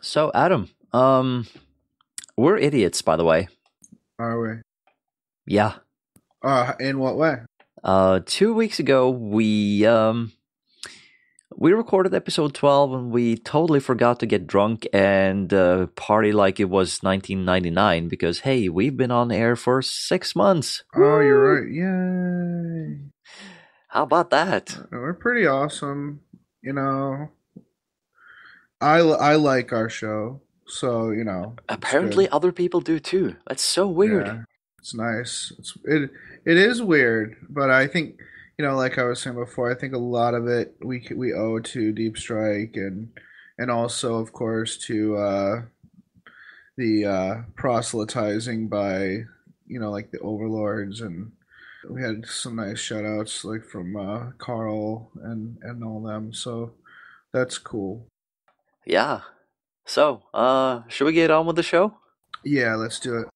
So, Adam, we're idiots, by the way. Are we? Yeah. In what way? 2 weeks ago, we recorded episode 12, and we totally forgot to get drunk and party like it was 1999. Because hey, we've been on air for 6 months. Oh, Woo! you're right. Yay! How about that? We're pretty awesome. You know, I like our show, so it's Apparently, good. other people do too. That's so weird. Yeah, it's nice. It is weird, but I think like I was saying before, I think a lot of it we owe to Deep Strike and also of course to the proselytizing by like the overlords, and we had some nice shout outs like from Carl and all them, so that's cool. Yeah. So, should we get on with the show? Yeah, let's do it.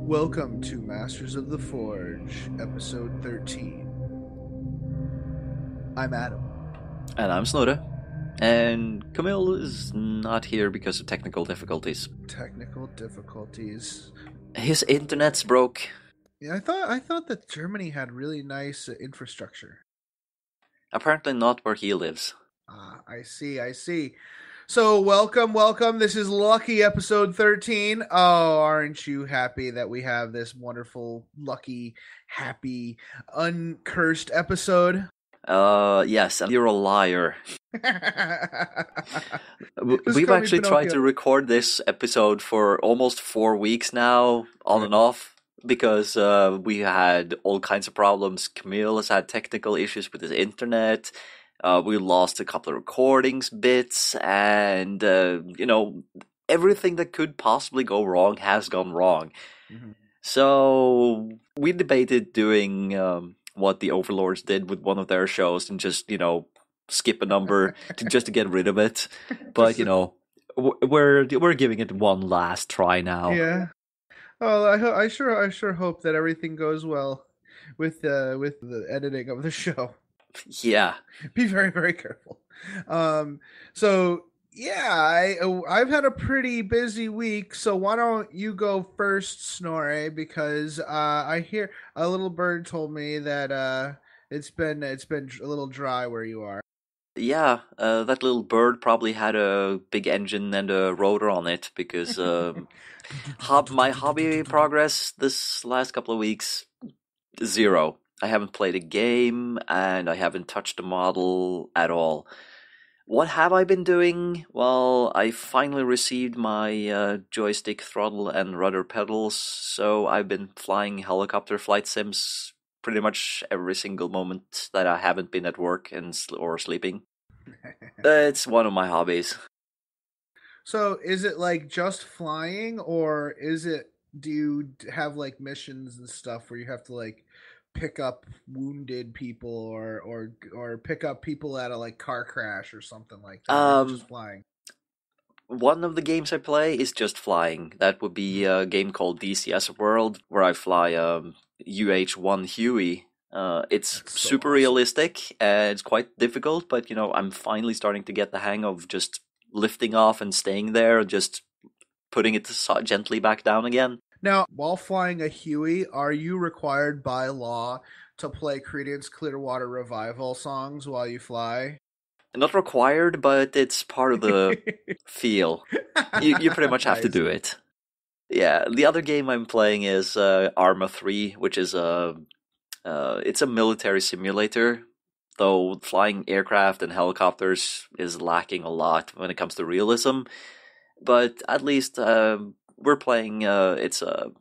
Welcome to Masters of the Forge, episode 13. I'm Adam. And I'm Snorre. And Camille is not here because of technical difficulties. Technical difficulties. His internet's broke. Yeah, I thought that Germany had really nice infrastructure. Apparently not where he lives. I see. So welcome. This is lucky episode 13. Oh, aren't you happy that we have this wonderful, lucky, happy, uncursed episode? Yes, and you're a liar. We've call me actually tried Pinocchio. to record this episode for almost 4 weeks now, on and off, because we had all kinds of problems. Camille has had technical issues with his internet. We lost a couple of recordings bits, and everything that could possibly go wrong has gone wrong. Mm-hmm. So we debated doing what the Overlords did with one of their shows and just skip a number just to get rid of it. But we're giving it one last try now. Yeah. Oh, I sure hope that everything goes well with the editing of the show. Yeah. Be very, very careful. So yeah, I've had a pretty busy week. So why don't you go first, Snorre? Because I hear a little bird told me that it's been a little dry where you are. Yeah, that little bird probably had a big engine and a rotor on it because my hobby progress this last couple of weeks, 0. I haven't played a game, and I haven't touched a model at all. What have I been doing? Well, I finally received my joystick throttle and rudder pedals, so I've been flying helicopter flight sims pretty much every single moment that I haven't been at work or sleeping. It's one of my hobbies. So is it like just flying, or do you have like missions and stuff where you have to like pick up wounded people or pick up people at a like car crash or something like that? Or is it just flying? One of the games I play is just flying. That would be a game called DCS World, where I fly UH-1 Huey. It's That's so super awesome. realistic, and it's quite difficult, but I'm finally starting to get the hang of just lifting off and staying there, just putting it gently back down again. Now, while flying a Huey, are you required by law to play Creedence Clearwater Revival songs while you fly? Not required, but it's part of the feel. You pretty much have to do it. Yeah, the other game I'm playing is Arma 3, which is it's a military simulator, though flying aircraft and helicopters is lacking a lot when it comes to realism. But at least we're playing, it's a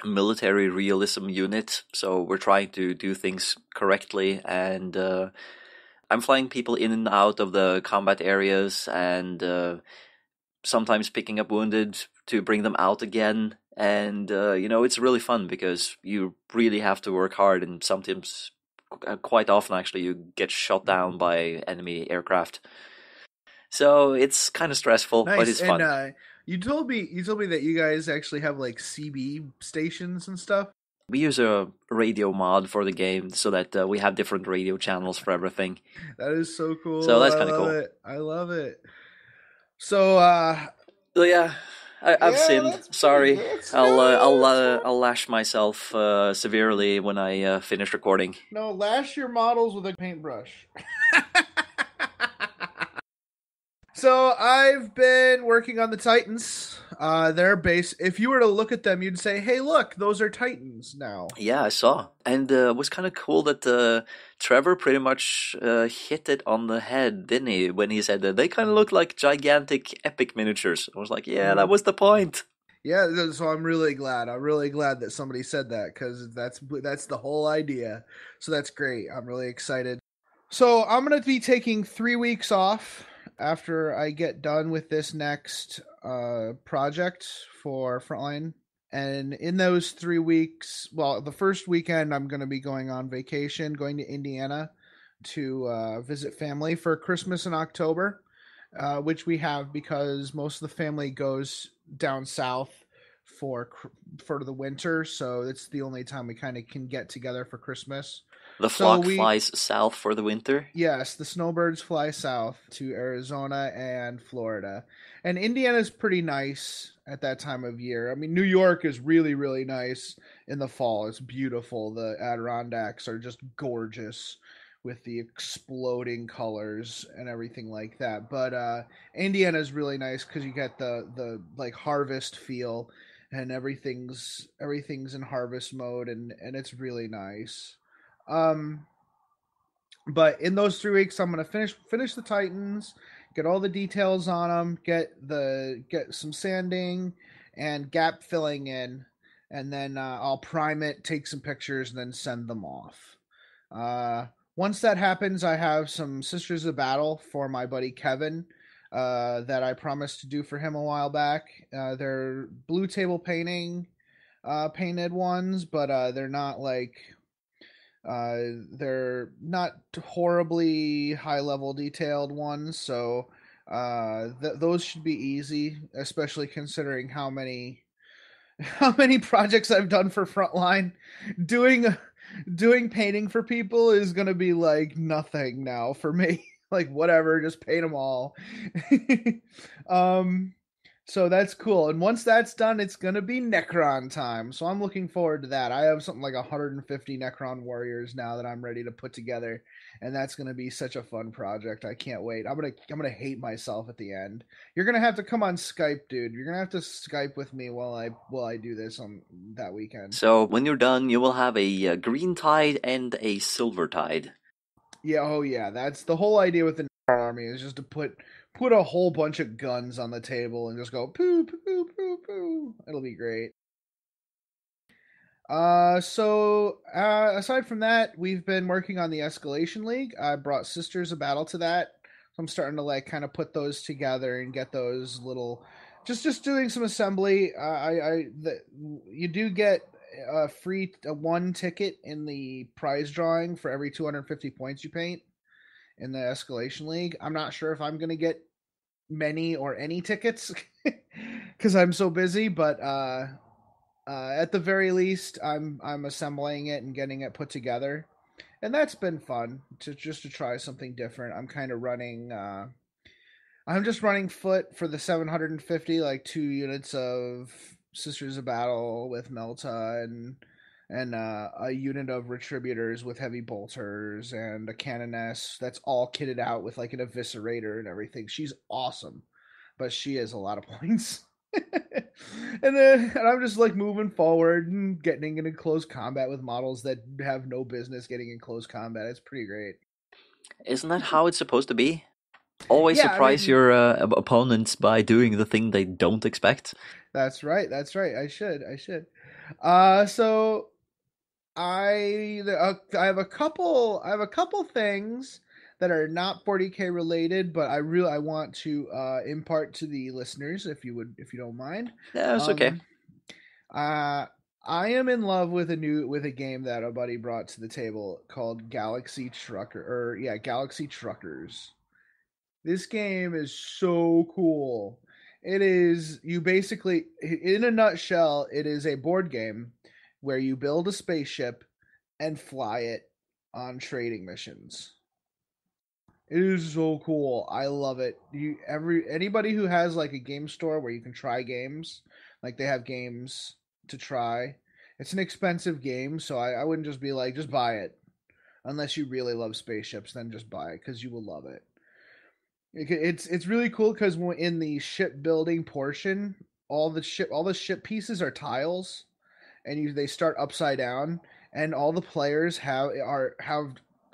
military realism unit, so we're trying to do things correctly, and I'm flying people in and out of the combat areas, and sometimes picking up wounded to bring them out again. And it's really fun because you really have to work hard, and sometimes, quite often actually, you get shot down by enemy aircraft. So it's kind of stressful, but Nice. it's And fun. you told me that you guys actually have like CB stations and stuff. We use a radio mod for the game so that we have different radio channels for everything. That is so So cool. that's I kind of love cool. it. I love it. So So yeah, I've yeah, sinned. that's pretty Sorry. good. No, I'll lash myself severely when I finish recording. no, lash your models with a paintbrush. So I've been working on the Titans. They're base. If you were to look at them, you'd say, "Hey, look, those are Titans now." Yeah, I saw, and it was kind of cool that Trevor pretty much hit it on the head, didn't he? When he said that they kind of look like gigantic epic miniatures. I was like, yeah, that was the point. Yeah, so I'm really glad. I'm really glad that somebody said that because that's the whole idea. So that's great. I'm really excited. So I'm gonna be taking 3 weeks off after I get done with this next project for Frontline. And in those 3 weeks, well, the first weekend I'm going to be going on vacation, going to Indiana to visit family for Christmas in October, which we have because most of the family goes down south for for the winter, so it's the only time we kind of can get together for Christmas. The So flock we flies south for the winter. Yes, the snowbirds fly south to Arizona and Florida. And Indiana's pretty nice at that time of year. I mean, New York is really, really nice in the fall. It's beautiful. The Adirondacks are just gorgeous with the exploding colors and everything like that. But Indiana's really nice because you get the like harvest feel and everything's in harvest mode and it's really nice. Um but in those 3 weeks, I'm gonna finish the Titans, get all the details on them, get some sanding and gap filling in, and then I'll prime it, take some pictures, and then send them off. Once that happens, I have some Sisters of Battle for my buddy Kevin that I promised to do for him a while back. They're blue table painted ones, but they're not horribly high level detailed ones, so those should be easy, especially considering how many how many projects I've done for Frontline. Doing doing painting for people is gonna be like nothing now for me. Like whatever, just paint them all. um, so that's cool. And once that's done, it's gonna be Necron time. So I'm looking forward to that. I have something like 150 Necron warriors now that I'm ready to put together, and that's gonna be such a fun project. I can't wait. I'm gonna hate myself at the end. You're gonna have to come on Skype, dude. You're gonna have to Skype with me while I do this on that weekend. So when you're done, you will have a green tide and a silver tide. Yeah, oh yeah. That's the whole idea with the Necron army is just to put a whole bunch of guns on the table and just go poo poo poo poo. It'll be great. Aside from that, we've been working on the Escalation League. I brought Sisters of Battle to that. So I'm starting to like kind of put those together and get those little, just doing some assembly. You do get a free one ticket in the prize drawing for every 250 points you paint in the Escalation League. I'm not sure if I'm gonna get many or any tickets because I'm so busy, but at the very least, I'm assembling it and getting it put together, and that's been fun to try something different. I'm kind of running. I'm just running foot for the 750, like 2 units of Sisters of Battle with Melta and a unit of Retributors with heavy bolters and a Canoness that's all kitted out with like an Eviscerator and everything. She's awesome, but she has a lot of points. And I'm just like moving forward and getting into close combat with models that have no business getting in close combat. It's pretty great. Isn't that how it's supposed to be? Always Yeah, I surprise mean, your opponents by doing the thing they don't expect. that's right. That's right. I should. So I have a couple things that are not 40K related, but I want to impart to the listeners if you don't mind. Yeah, it's okay. Um, uh, I am in love with a game that a buddy brought to the table called Galaxy Truckers. This game is so cool. It is you basically in a nutshell, it is a board game where you build a spaceship and fly it on trading missions. It is so cool. I love it. Anybody who has like a game store where you can try games, like they have games to try. It's an expensive game, so I wouldn't just be like just buy it unless you really love spaceships. Then just buy it because you will love it. It's really cool because in the shipbuilding portion, all the ship pieces are tiles, and they start upside down, and all the players have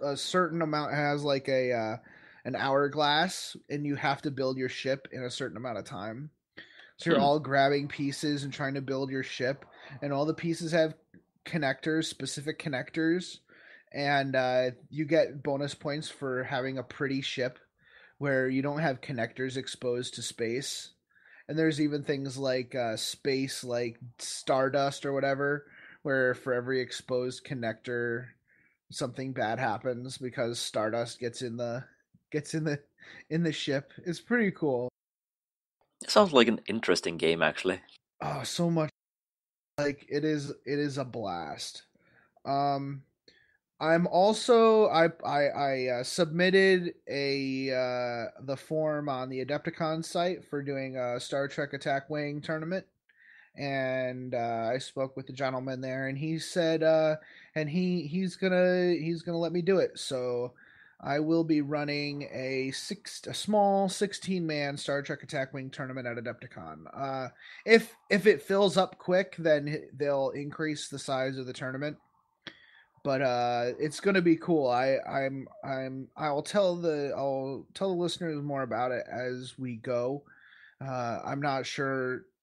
a certain amount has like a an hourglass, and you have to build your ship in a certain amount of time. So you're Hmm. all grabbing pieces and trying to build your ship, and all the pieces have specific connectors, and you get bonus points for having a pretty ship where you don't have connectors exposed to space. And there's even things like space, like stardust or whatever, where for every exposed connector, something bad happens because stardust gets in the ship. It's pretty cool. It sounds like an interesting game, actually. Oh, so much like it is a blast. Um, I'm also I submitted a the form on the Adepticon site for doing a Star Trek Attack Wing tournament, and I spoke with the gentleman there, and he said, and he's gonna let me do it. So I will be running a small 16-man Star Trek Attack Wing tournament at Adepticon. If it fills up quick, then they'll increase the size of the tournament. But it's gonna be cool. I'll tell the listeners more about it as we go. I'm not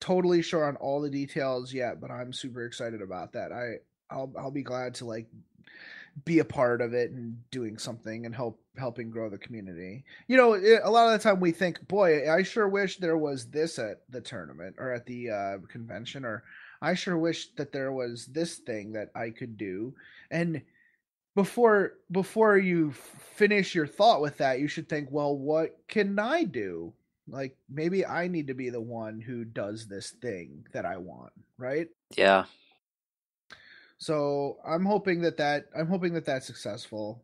totally sure on all the details yet, but I'm super excited about that. I'll be glad to like be a part of it and doing something and helping grow the community. A lot of the time we think, boy, I sure wish there was this at the tournament or at the convention, or I sure wish that there was this thing that I could do. And before you finish your thought with that, you should think, well, what can I do? Like maybe I need to be the one who does this thing that I want, right? Yeah. So I'm hoping that that's successful.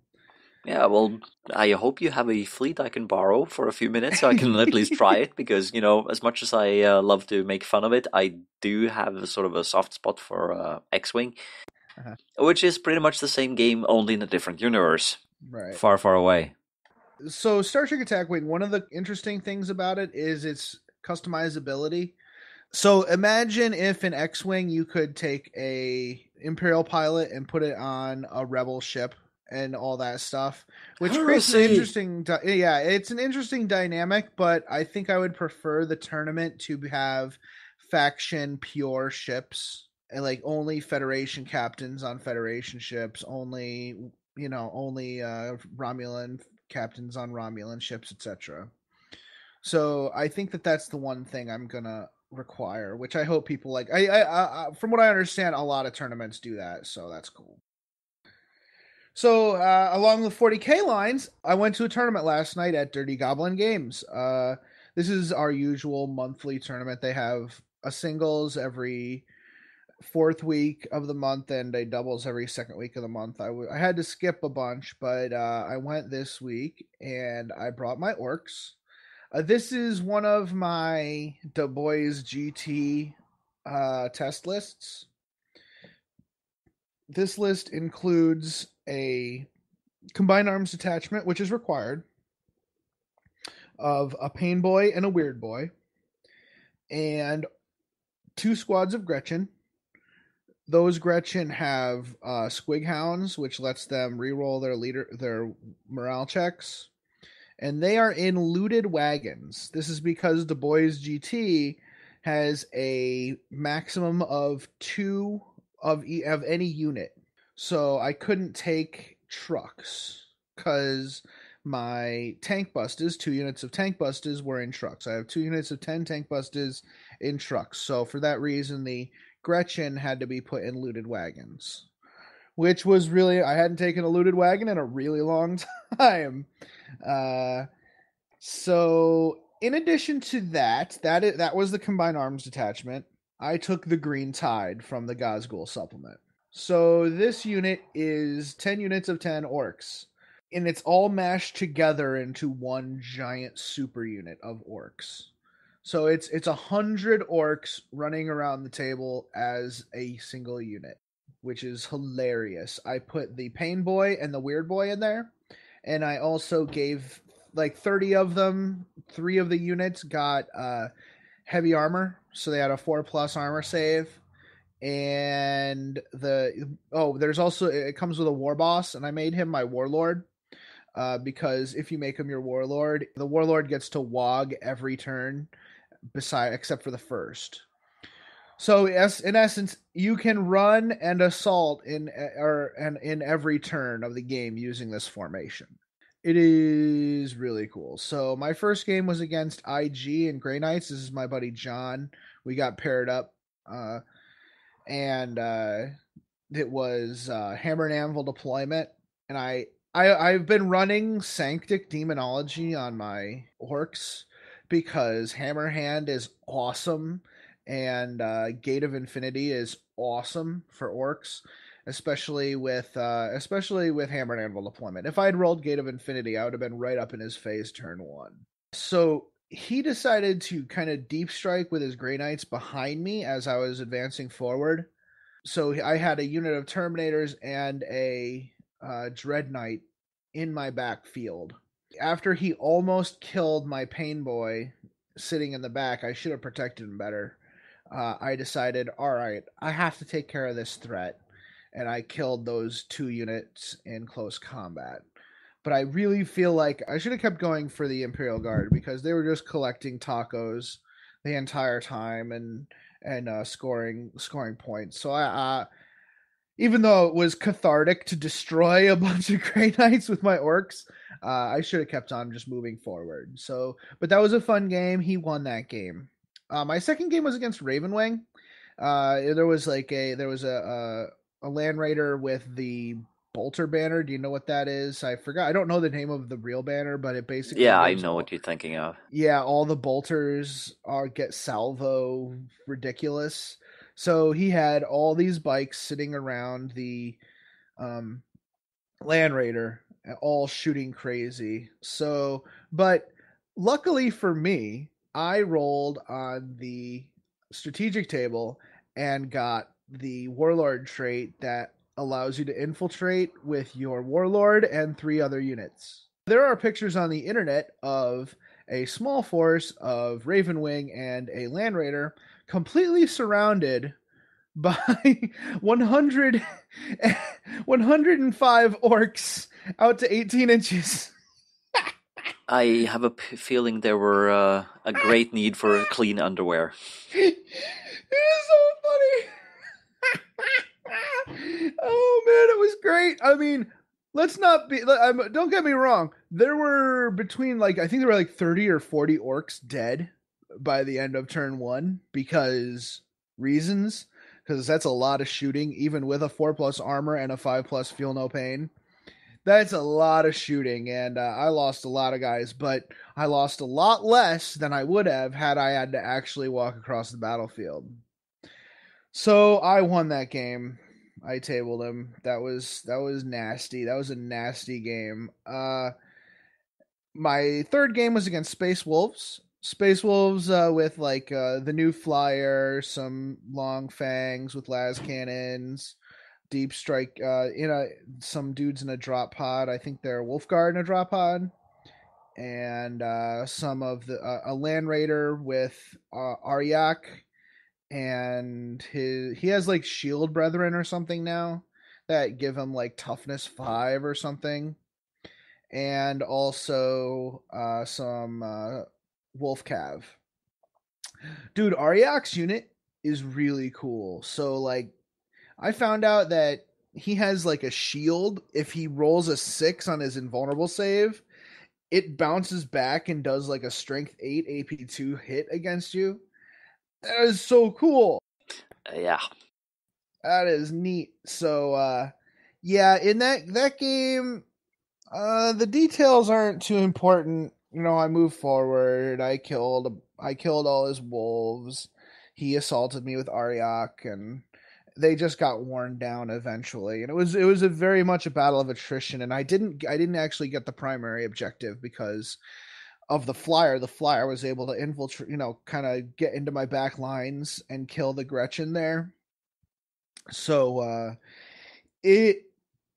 Yeah, well, I hope you have a fleet I can borrow for a few minutes so I can at least try it because, as much as I love to make fun of it, I do have a sort of a soft spot for X-Wing, Uh-huh. which is pretty much the same game, only in a different universe. Right. Far, far away. So Star Trek Attack Wing, one of the interesting things about it is its customizability. So imagine if in X-Wing you could take a Imperial pilot and put it on a Rebel ship and all that stuff, which creates an Heresy! yeah, it's an interesting dynamic, but I think I would prefer the tournament to have faction pure ships and like only Federation captains on Federation ships, only Romulan captains on Romulan ships, etc. So I think that that's the one thing I'm gonna require, which I hope people like. From what I understand, a lot of tournaments do that, so that's cool. So along the 40K lines, I went to a tournament last night at Dirty Goblin Games. This is our usual monthly tournament. They have a singles every fourth week of the month and a doubles every second week of the month. I had to skip a bunch, but I went this week and I brought my orcs. This is one of my Du Bois GT test lists. This list includes a combined arms detachment, which is required, of a pain boy and a weird boy, and two squads of Gretchen. Those Gretchen have squig hounds, which lets them reroll their morale checks, and they are in looted wagons. This is because Du Bois GT has a maximum of 2 of any unit. So I couldn't take trucks because my tank busters, 2 units of tank busters, were in trucks. I have 2 units of 10 tank busters in trucks. So for that reason, the Gretchen had to be put in looted wagons, which was really, I hadn't taken a looted wagon in a really long time. Uh, so in addition to that was the combined arms detachment. I took the Green Tide from the Gazgul supplement. So this unit is 10 units of 10 orcs. And it's all mashed together into one giant super unit of orcs. So it's 100 orcs running around the table as a single unit, which is hilarious. I put the Pain Boy and the Weird Boy in there, and I also gave like 30 of them. 3 of the units got heavy armor, so they had a 4+ armor save. And there's also, it comes with a war boss, and I made him my warlord. Because if you make him your warlord, the warlord gets to wog every turn, except for the first. So in essence, you can run and assault in every turn of the game using this formation. It is really cool. So my first game was against IG and Grey Knights. This is my buddy John. We got paired up, and it was Hammer and Anvil deployment, and I've been running Sanctic Demonology on my orcs because Hammerhand is awesome, and Gate of Infinity is awesome for orcs, especially with Hammer and Anvil deployment. If I had rolled Gate of Infinity, I would have been right up in his face turn 1. So he decided to kind of deep strike with his Grey Knights behind me as I was advancing forward. So I had a unit of Terminators and a Dread Knight in my backfield. After he almost killed my Pain Boy sitting in the back, I should have protected him better. I decided, all right, I have to take care of this threat, and I killed those 2 units in close combat. But I really feel like I should have kept going for the Imperial Guard because they were just collecting tacos the entire time and scoring points. So I even though it was cathartic to destroy a bunch of Grey Knights with my orcs, I should have kept on just moving forward. So, but that was a fun game. He won that game. My second game was against Ravenwing. There was a Land Raider with the Bolter banner. Do you know what that is? I forgot. I don't know the name of the real banner, but it basically Yeah, I know what you're thinking of. Yeah, all the bolters get salvo ridiculous. So he had all these bikes sitting around the um, Land Raider, all shooting crazy. So, but luckily for me, I rolled on the strategic table and got the Warlord trait that allows you to infiltrate with your Warlord and 3 other units. There are pictures on the internet of a small force of Ravenwing and a Land Raider completely surrounded by 100 105 orcs out to 18 inches. I have a feeling there were a great need for clean underwear. It is so funny. Oh man, it was great. I mean, let's not be. Don't get me wrong. There were between I think there were 30 or 40 orcs dead by the end of turn 1 because reasons. Because that's a lot of shooting, even with a 4+ armor and a 5+ feel no pain. That's a lot of shooting, and I lost a lot of guys, but I lost a lot less than I would have had I had to actually walk across the battlefield. So I won that game. I tabled him. That was nasty. That was a nasty game. My third game was against Space Wolves. Space Wolves with the new flyer, some long fangs with las cannons, deep strike, some dudes in a drop pod. I think they're Wolfguard in a drop pod, and some of the a Land Raider with Aryak, and he has Shield Brethren or something now that give him toughness 5 or something, and also some Wolf Cav. Dude, Aryak's unit is really cool. So I found out that he has like a shield. If he rolls a 6 on his invulnerable save, it bounces back and does like a strength 8 AP2 hit against you. That is so cool. Yeah. That is neat. So yeah, in that game, the details aren't too important. You know, I moved forward. I killed all his wolves. He assaulted me with Ariok, and they just got worn down eventually. And it was a very much a battle of attrition. And I didn't actually get the primary objective because of the flyer. The flyer was able to infiltrate, kind of get into my back lines and kill the Gretchen there. So it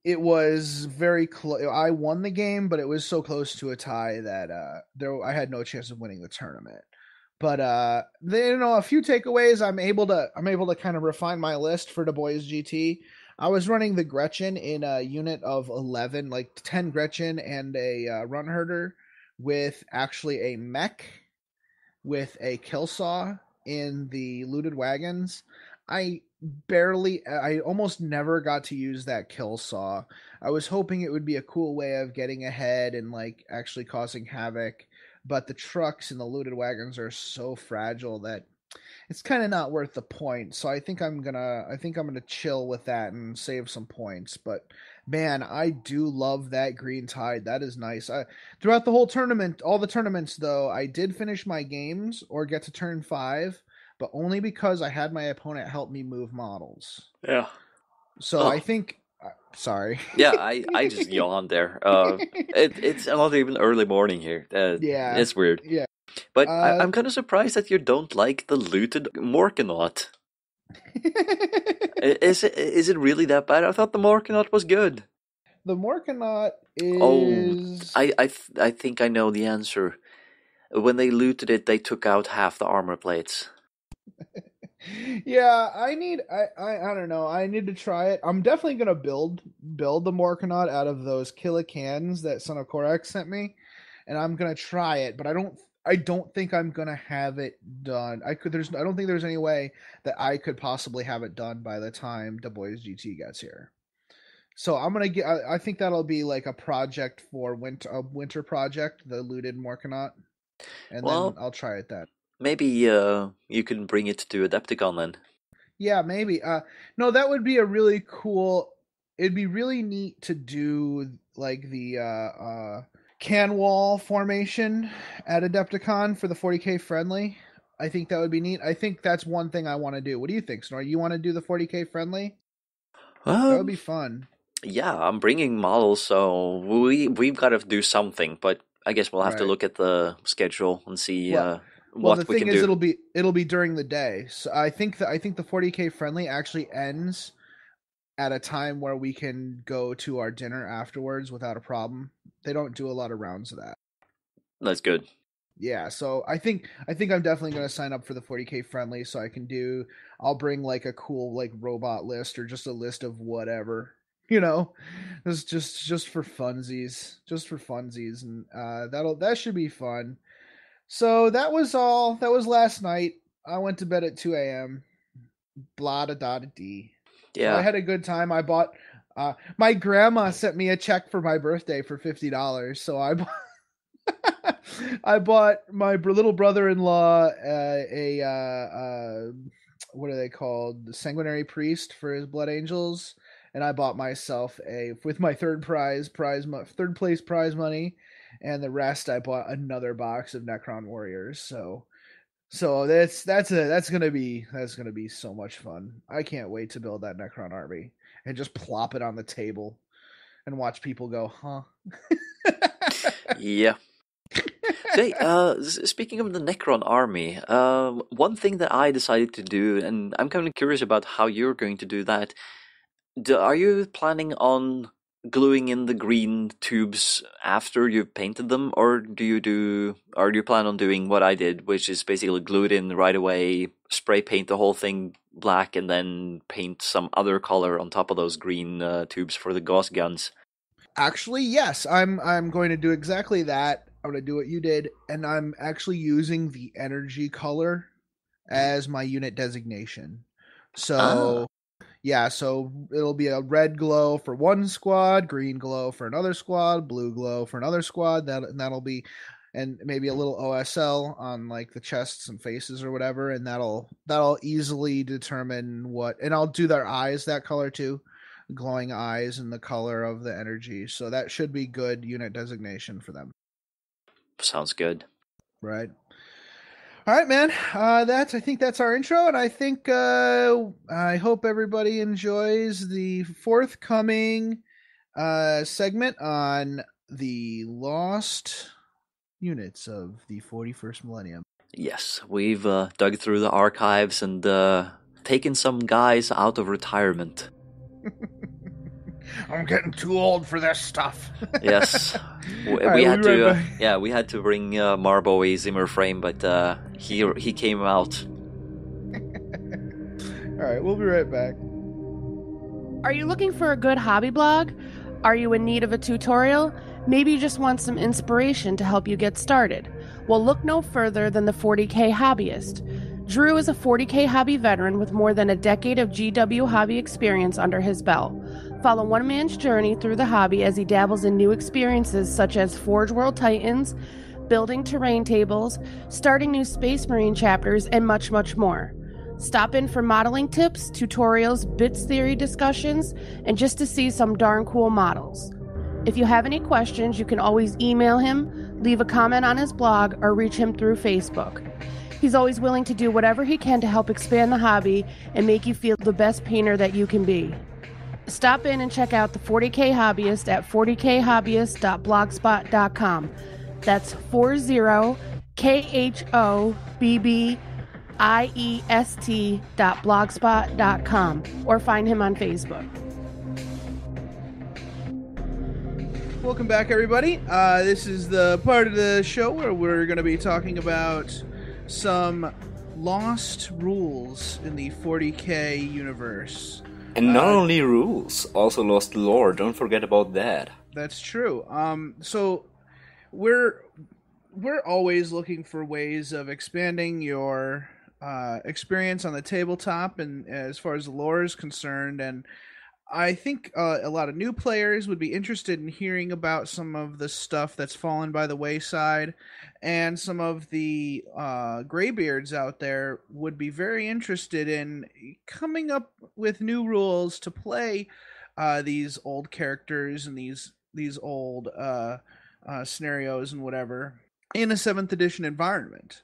it was very close. I won the game, but it was so close to a tie that I had no chance of winning the tournament. But a few takeaways. I'm able to kind of refine my list for the boys GT. I was running the Gretchen in a unit of 11, like 10 Gretchen and a run herder with actually a mech with a kill saw in the looted wagons. I almost never got to use that kill saw. I was hoping it would be a cool way of getting ahead and like actually causing havoc, but the trucks and the looted wagons are so fragile that it's kind of not worth the point. So I think I'm gonna chill with that and save some points. But man, I do love that green tide. That is nice. Throughout the whole tournament, all the tournaments though, I did finish my games or get to turn 5, but only because I had my opponent help me move models. Yeah. So Oh, I think. Sorry. yeah. I just yawned there. It's not even early morning here. Yeah. It's weird. Yeah. But Uh, I'm kind of surprised that you don't like the looted Morkanaut. Is it really that bad? I thought the Morkanaut was good. the Morkanaut Oh, is. I think I know the answer. When they looted it, they took out half the armor plates. Yeah, I don't know. I need to try it. I'm definitely gonna build the Morkanaut out of those killicans that Son of Codex sent me, and I'm gonna try it. But I don't think I'm gonna have it done. I don't think there's any way that I could possibly have it done by the time the Boys GT gets here. So I'm gonna get. I think that'll be like a project for winter project, the looted Morkanaut, and then Well, I'll try it then. maybe you can bring it to Adepticon then. Yeah, maybe. No, that would be a really cool. It'd be really neat to do like the can wall formation at Adepticon for the 40k friendly. I think that would be neat. I think that's one thing I want to do. What do you think, Snor? You want to do the 40k friendly? That would Um, be fun. yeah, I'm bringing models, so we've got to do something. But I guess we'll have to Right. look at the schedule and see Well, well, the what we thing can is, do. it'll be during the day. So I think the 40k friendly actually ends at a time where we can go to our dinner afterwards without a problem. They don't do a lot of rounds of that. That's good. Yeah, so I think I'm definitely going to sign up for the 40k friendly so I can do I'll bring like a cool like robot list or just a list of whatever. You know, it's just for funsies, just for funsies and that should be fun. So that was all. That was last night. I went to bed at 2 a.m. Blah da da da dee. So I Yeah. had a good time. I bought. My grandma sent me a check for my birthday for $50. So I bought my little brother-in-law what are they called? The sanguinary priest for his blood angels, and I bought myself a with my third place prize money, and the rest I bought another box of Necron warriors. So that's gonna be so much fun. I can't wait to build that Necron army and just plop it on the table and watch people go, huh? Yeah. So, hey, speaking of the Necron army, one thing that I decided to do, and I'm kind of curious about how you're going to do that. Are you planning on gluing in the green tubes after you've painted them, or or do you plan on doing what I did, which is basically glue it in right away, spray paint the whole thing black, and then paint some other color on top of those green tubes for the gauss guns? Actually, yes, I'm going to do exactly that. I'm going to do what you did, and I'm actually using the energy color as my unit designation. Ah, So Yeah, so it'll be a red glow for one squad, green glow for another squad, blue glow for another squad. That'll be, and maybe a little OSL on like the chests and faces or whatever, and that'll easily determine what. And I'll do their eyes that color too, glowing eyes and the color of the energy. So that should be good unit designation for them. Sounds good. Right. All right, man. I think that's our intro, and I think I hope everybody enjoys the forthcoming segment on the lost units of the 41st millennium. Yes, we've dug through the archives and taken some guys out of retirement. I'm getting too old for this stuff. Yes, we had to bring Marbo a Zimmer frame, but he came out. All right, we'll be right back. Are you looking for a good hobby blog? Are you in need of a tutorial? Maybe you just want some inspiration to help you get started. Well, look no further than the 40K Hobbyist. Drew is a 40K hobby veteran with more than a decade of GW hobby experience under his belt. Follow one man's journey through the hobby as he dabbles in new experiences such as Forge World Titans, building terrain tables, starting new Space Marine chapters, and much, much more. Stop in for modeling tips, tutorials, bits theory discussions, and just to see some darn cool models. If you have any questions, you can always email him, leave a comment on his blog, or reach him through Facebook. He's always willing to do whatever he can to help expand the hobby and make you feel the best painter that you can be. Stop in and check out the 40K Hobbyist at 40khobbyist.blogspot.com. That's 40khobbyist.blogspot.com, or find him on Facebook. Welcome back, everybody. This is the part of the show where we're going to be talking about some lost rules in the 40K universe. And not only rules, also lost lore. Don't forget about that. That's true. So we're always looking for ways of expanding your experience on the tabletop, and as far as the lore is concerned, and I think a lot of new players would be interested in hearing about some of the stuff that's fallen by the wayside, and some of the graybeards out there would be very interested in coming up with new rules to play these old characters and these old scenarios and whatever in a 7th edition environment.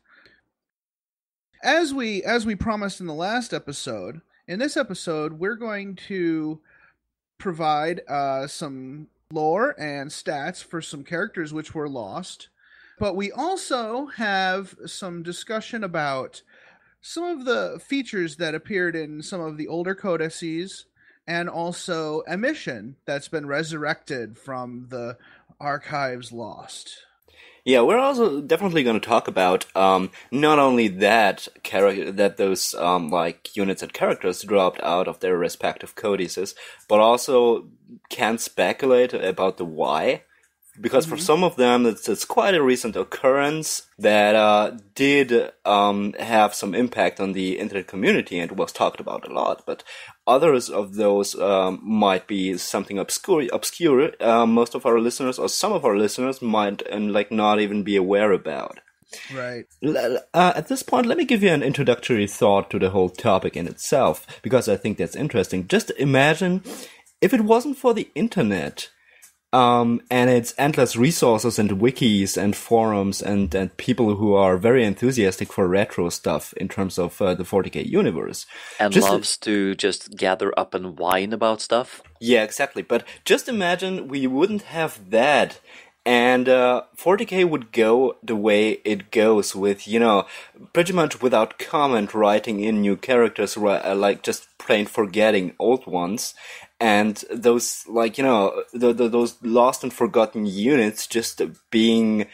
As we promised in the last episode, in this episode we're going to provide some lore and stats for some characters which were lost, but we also have some discussion about some of the features that appeared in some of the older codices, and also a mission that's been resurrected from the archives lost. Yeah, we're also definitely going to talk about not only that those units and characters dropped out of their respective codices, but also can speculate about the why. Because for some of them, it's quite a recent occurrence that did have some impact on the internet community and was talked about a lot. But others of those might be something obscure. Most of our listeners, or some of our listeners, might not even be aware about. Right. At this point, let me give you an introductory thought to the whole topic in itself, because I think that's interesting. Just imagine if it wasn't for the internet, and its endless resources and wikis and forums and people who are very enthusiastic for retro stuff in terms of the 40K universe. And loves to just gather up and whine about stuff. Yeah, exactly. But just imagine we wouldn't have that, and 40K would go the way it goes with, pretty much without comment writing in new characters, like just plain forgetting old ones. And those, those lost and forgotten units just being,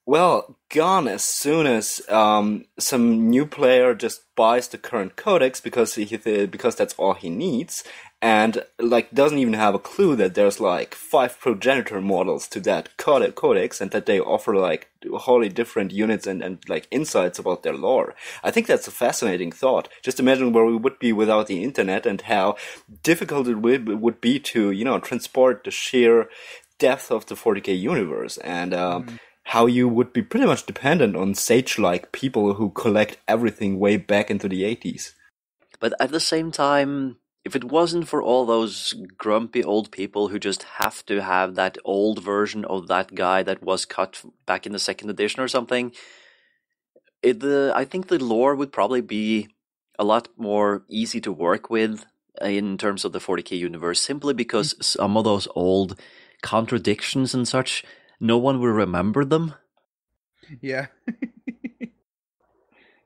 gone as soon as some new player just buys the current codex because that's all he needs, and like doesn't even have a clue that there's like 5 progenitor models to that codex, and that they offer like wholly different units and like insights about their lore. I think that's a fascinating thought. Just imagine where we would be without the internet, and how difficult it would be to, transport the sheer depth of the 40k universe, and how you would be pretty much dependent on sage-like people who collect everything way back into the 80s. But at the same time, if it wasn't for all those grumpy old people who just have to have that old version of that guy that was cut back in the 2nd edition or something, I think the lore would probably be a lot more easy to work with in terms of the 40k universe, simply because some of those old contradictions and such, no one will remember them. Yeah.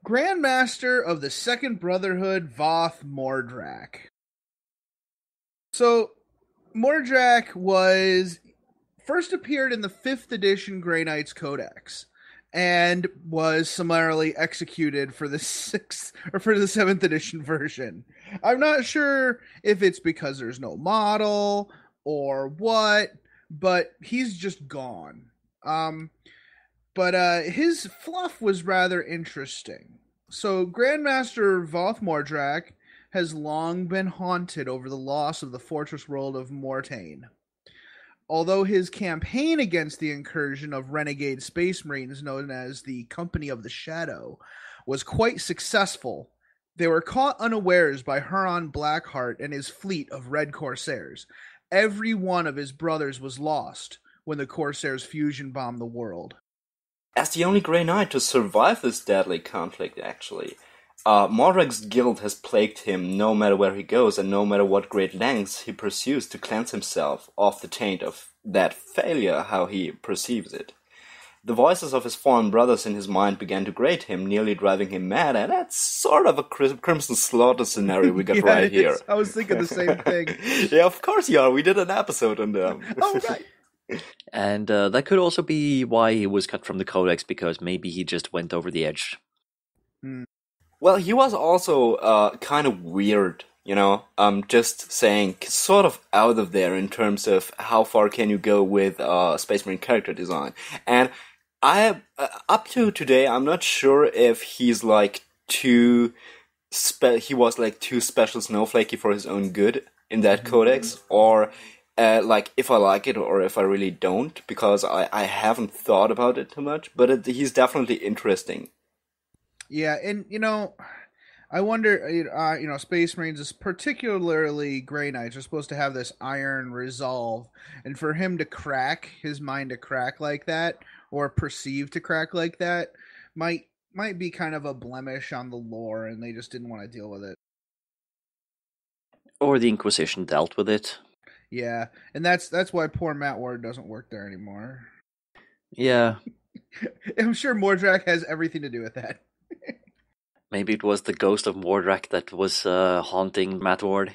Grandmaster of the Second Brotherhood, Voth Mordrak. So, Mordrak first appeared in the 5th edition Grey Knights Codex, and was summarily executed for the 7th edition version. I'm not sure if it's because there's no model or what, but he's just gone. But his fluff was rather interesting. So Grandmaster Voth Mordrak has long been haunted over the loss of the fortress world of Mortaine. Although his campaign against the incursion of renegade space marines known as the Company of the Shadow was quite successful, they were caught unawares by Huron Blackheart and his fleet of Red Corsairs. Every one of his brothers was lost when the Corsairs fusion bombed the world. As the only Grey Knight to survive this deadly conflict, actually, Mordrak's guilt has plagued him no matter where he goes, and no matter what great lengths he pursues to cleanse himself of the taint of that failure, how he perceives it. The voices of his fallen brothers in his mind began to grate him, nearly driving him mad, and that's sort of a Crimson Slaughter scenario we got Yeah, right here. I was thinking the same thing. Yeah, of course you are. We did an episode on them. Oh, right. And that could also be why he was cut from the Codex, because maybe he just went over the edge. Well, he was also kind of weird, just saying, sort of out of there in terms of how far can you go with Space Marine character design. And up to today, I'm not sure if he's like too special snowflakey for his own good in that codex, or if I like it or if I really don't, because I haven't thought about it too much, but he's definitely interesting. Yeah, and I wonder, Space Marines, particularly Grey Knights, are supposed to have this iron resolve, and for him to crack, his mind to crack like that, or perceive to crack like that, might be kind of a blemish on the lore, and they just didn't want to deal with it. Or the Inquisition dealt with it. Yeah, and that's why poor Matt Ward doesn't work there anymore. Yeah. I'm sure Mordrak has everything to do with that. Maybe it was the ghost of Mordrak that was haunting Matt Ward.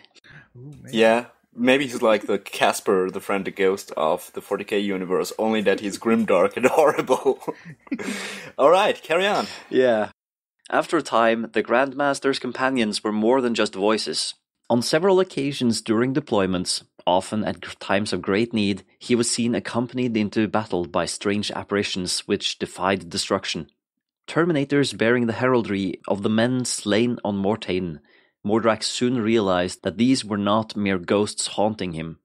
Ooh, yeah, maybe he's like the Casper, the frantic ghost of the 40k universe, only that he's grimdark and horrible. Alright, carry on. Yeah. After a time, the Grandmaster's companions were more than just voices. On several occasions during deployments, often at times of great need, he was seen accompanied into battle by strange apparitions which defied destruction. Terminators bearing the heraldry of the men slain on Mortaine, Mordrak soon realized that these were not mere ghosts haunting him.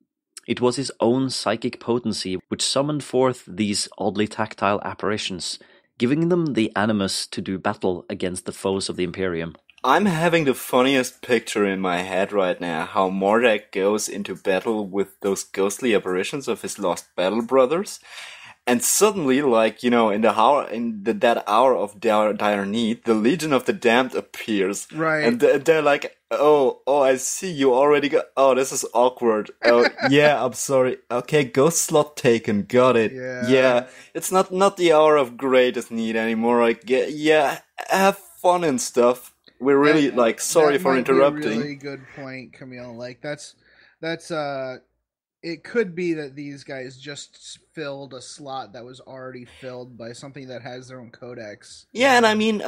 It was his own psychic potency which summoned forth these oddly tactile apparitions, giving them the animus to do battle against the foes of the Imperium. I'm having the funniest picture in my head right now, how Mordrak goes into battle with those ghostly apparitions of his lost battle brothers, and suddenly, in that hour of dire need, the Legion of the Damned appears. Right. And they're like, oh, I see, you already got, oh, this is awkward. Oh, yeah, I'm sorry. Okay, ghost slot taken, got it. Yeah, it's not the hour of greatest need anymore. Like, yeah, have fun and stuff. We're really, sorry for interrupting. That might be a really good point, Camille. Like, that's it could be that these guys just filled a slot that was already filled by something that has their own codex. Yeah, and I mean,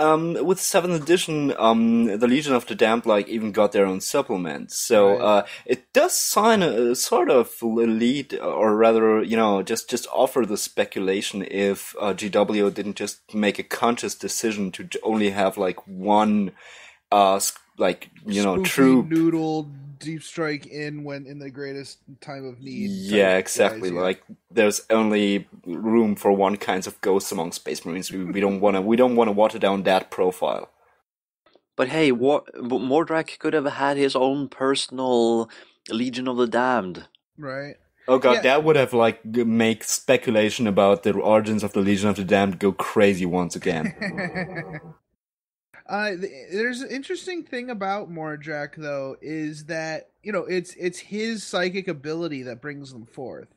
with 7th edition, the Legion of the Damned, like, even got their own supplement. So, Right. it does sign a sort of lead, or rather, you know, just offer the speculation if GW didn't just make a conscious decision to only have, like, one, like, you know, Spoofy, troop. noodle, deep strike when in the greatest time of need. Yeah, exactly. Guys, yeah. Like, there's only room for one kinds of ghosts among Space Marines. We don't want to water down that profile. But hey, Mordrak could have had his own personal Legion of the Damned. Right. Oh god, Yeah. that would have like make speculation about the origins of the Legion of the Damned go crazy once again. There's an interesting thing about Mordrak, though, is that, you know, it's his psychic ability that brings them forth.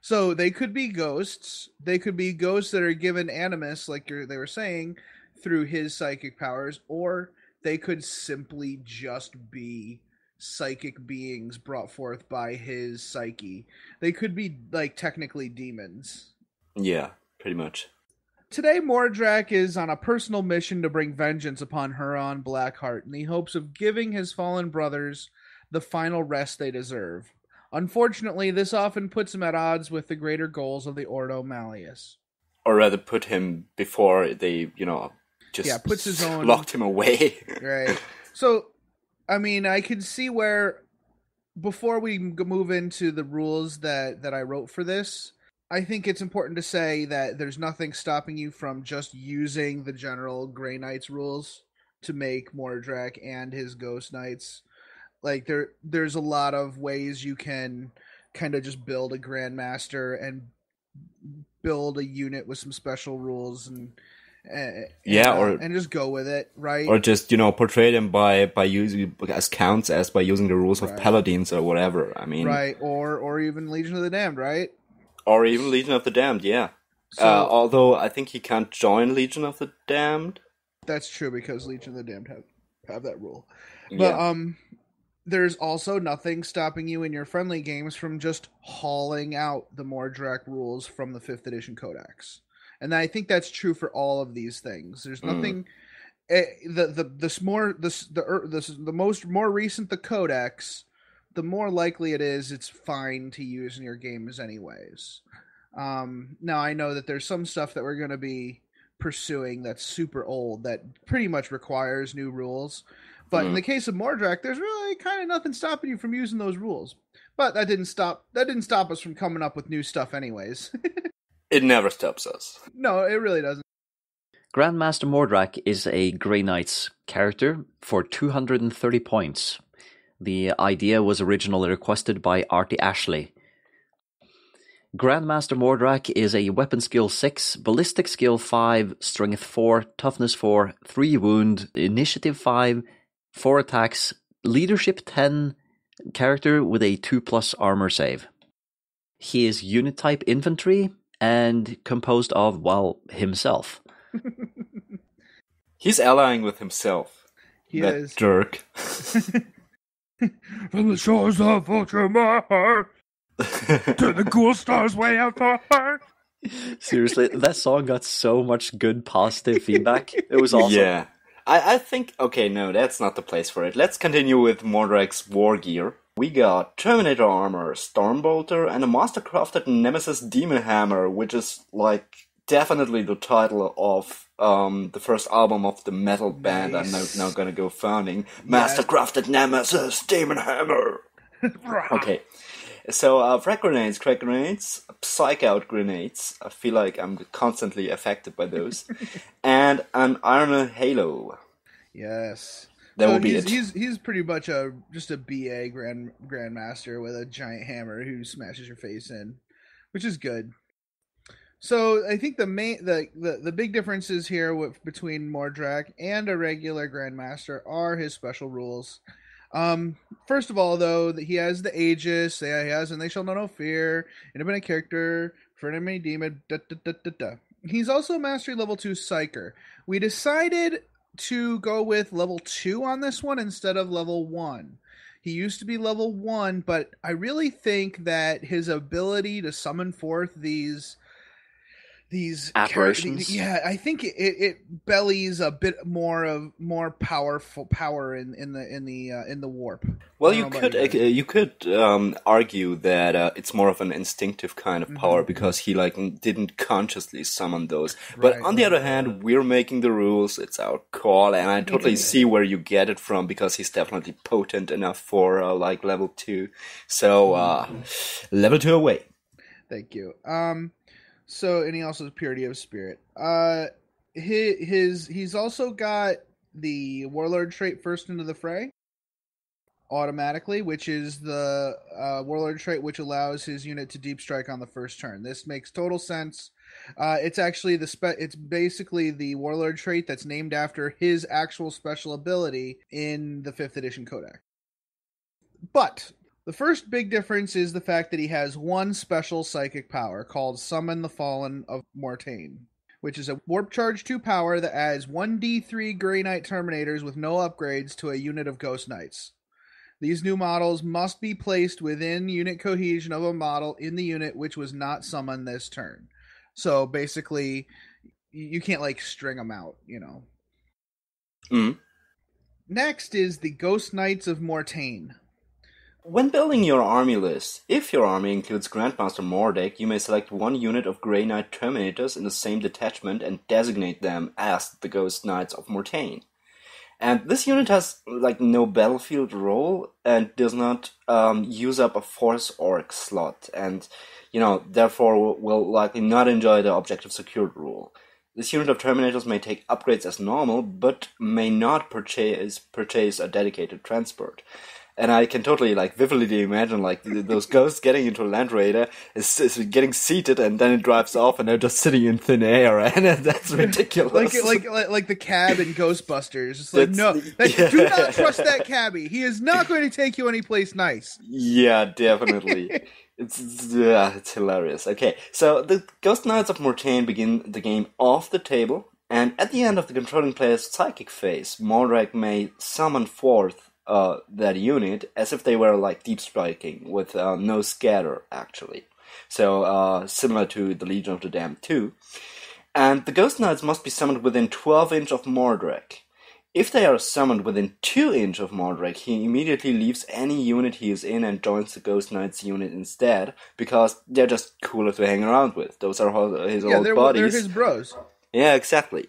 So they could be ghosts. They could be ghosts that are given animus, like they were saying, through his psychic powers, or they could simply just be psychic beings brought forth by his psyche. They could be, like, technically demons. Yeah, pretty much. Today, Mordrak is on a personal mission to bring vengeance upon Huron Blackheart in the hopes of giving his fallen brothers the final rest they deserve. Unfortunately, this often puts him at odds with the greater goals of the Ordo Malleus. Or rather, put him before they, you know, just puts his own locked him away. Right. So, I mean, I can see where, before we move into the rules that I wrote for this, I think it's important to say that there's nothing stopping you from just using the general Grey Knights rules to make Mordrak and his Ghost Knights. Like, there's a lot of ways you can kind of just build a Grandmaster and build a unit with some special rules and just go with it, right? Or just, you know, portray them by using as counts as by using the rules of Right. Paladins or whatever. I mean, Right, or even Legion of the Damned, right? or even Legion of the Damned, yeah. So, although I think he can't join Legion of the Damned. that's true, because Legion of the Damned have that rule. Yeah. But there's also nothing stopping you in your friendly games from just hauling out the Mordrak rules from the 5th edition Codex. And I think that's true for all of these things. There's nothing. The more recent the Codex, the more likely it's fine to use in your games anyways. Now I know that there's some stuff that we're going to be pursuing that's super old that pretty much requires new rules. But in the case of Mordrak, there's really kind of nothing stopping you from using those rules. But that didn't stop us from coming up with new stuff anyways. It never stops us. No, it really doesn't. Grandmaster Mordrak is a Grey Knights character for 230 points. The idea was originally requested by Artie Ashley. Grandmaster Mordrak is a weapon skill 6, ballistic skill 5, strength 4, toughness 4, 3 wound, initiative 5, 4 attacks, leadership 10 character with a 2+ armor save. He is unit type infantry and composed of, well, himself. He's allying with himself. He that is. jerk. From the shores of Ultramar to the cool stars way out far. Seriously, that song got so much good positive feedback. It was awesome. Yeah. I think, okay, no, that's not the place for it. Let's continue with Mordrak's war gear. We got Terminator armor, Stormbolter, and a mastercrafted Nemesis Demon Hammer, which is, like, definitely the title of the first album of the metal band I'm now gonna go founding. Mastercrafted Nemesis Demon Hammer! Okay. So, frag grenades, crack grenades, psych out grenades. I feel like I'm constantly affected by those. And an Iron Halo. Yes. That will be it. He's pretty much just a BA grandmaster with a giant hammer who smashes your face in, which is good. So I think the big differences here between Mordrak and a regular grandmaster are his special rules. First of all, though, he has the Aegis. He has, and they shall know no fear. Independent character for an enemy demon. He's also mastery level 2 Psyker. We decided to go with level 2 on this one instead of level 1. He used to be level 1, but I really think that his ability to summon forth these Apparitions. yeah, I think it bellies a bit more powerful power in the warp. Well, you could argue that it's more of an instinctive kind of power because he didn't consciously summon those. But on the other hand, we're making the rules; it's our call, and I totally see where you get it from because he's definitely potent enough for level 2. So level 2 away. Thank you. So, and he also has Purity of Spirit. He's also got the Warlord trait First into the Fray automatically, which is the Warlord trait which allows his unit to deep strike on the first turn. This makes total sense. It's actually it's basically the Warlord trait that's named after his actual special ability in the 5th edition Codex. But the first big difference is the fact that he has one special psychic power called Summon the Fallen of Mortaine, which is a Warp Charge 2 power that adds 1d3 Grey Knight Terminators with no upgrades to a unit of Ghost Knights. These new models must be placed within unit cohesion of a model in the unit which was not summoned this turn. So basically, you can't string them out, Next is the Ghost Knights of Mortaine. When building your army list, if your army includes Grandmaster Mordek, you may select one unit of Grey Knight Terminators in the same detachment and designate them as the Ghost Knights of Mortaine. And this unit has no battlefield role and does not use up a Force Orc slot, and therefore will likely not enjoy the Objective Secured rule. This unit of Terminators may take upgrades as normal, but may not purchase a dedicated transport. And I can totally vividly imagine those ghosts getting into a Land Raider is getting seated and then it drives off and they're just sitting in thin air, and that's ridiculous. like the cab in Ghostbusters. It's do not trust that cabbie. He is not going to take you anyplace nice. Yeah, definitely. It's hilarious. Okay, so the Ghost Knights of Mortaine begin the game off the table, and at the end of the controlling player's psychic phase, Mordek may summon forth that unit as if they were deep striking with no scatter, actually. So similar to the Legion of the Damned 2. And the Ghost Knights must be summoned within 12 inch of Mordek. If they are summoned within 2 inch of Mordek, he immediately leaves any unit he is in and joins the Ghost Knights unit instead, because they're just cooler to hang around with. Those are his old buddies. They're his bros. Yeah, exactly.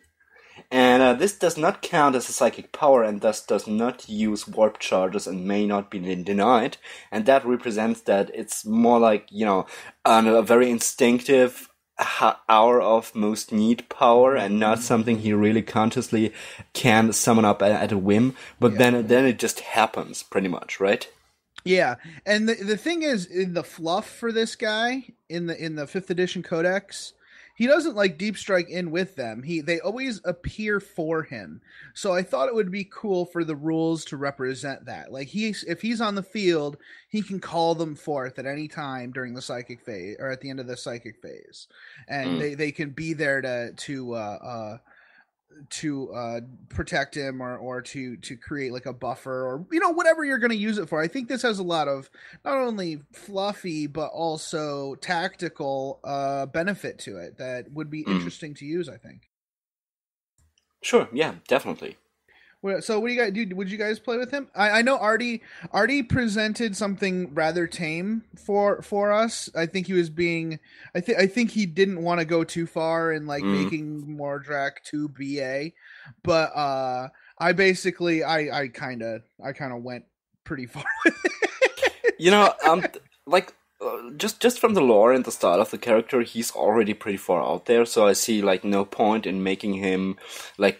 And this does not count as a psychic power and thus does not use warp charges and may not be denied. And that represents that it's more a very instinctive hour of most need power and not something he really consciously can summon up at a whim. But then it just happens pretty much, right? Yeah, and the thing is, in the fluff for this guy in the 5th edition Codex, he doesn't deep strike in with them. They always appear for him. So I thought it would be cool for the rules to represent that. If he's on the field, he can call them forth at any time during the psychic phase or at the end of the psychic phase, and they can be there to protect him or to create a buffer or whatever you're going to use it for. I think this has a lot of not only fluffy but also tactical benefit to it that would be interesting to use, I think. Sure, yeah, definitely. So what do you guys do? Would you guys play with him? I know Artie presented something rather tame for us. I think he was being. I think he didn't want to go too far in making Mordrak 2 BA, but I kind of went pretty far with it. Just from the lore and the style of the character, he's already pretty far out there, so I see no point in making him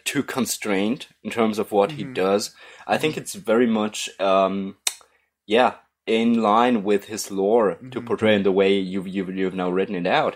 too constrained in terms of what he does. I think it's very much in line with his lore to portray in the way you've now written it out.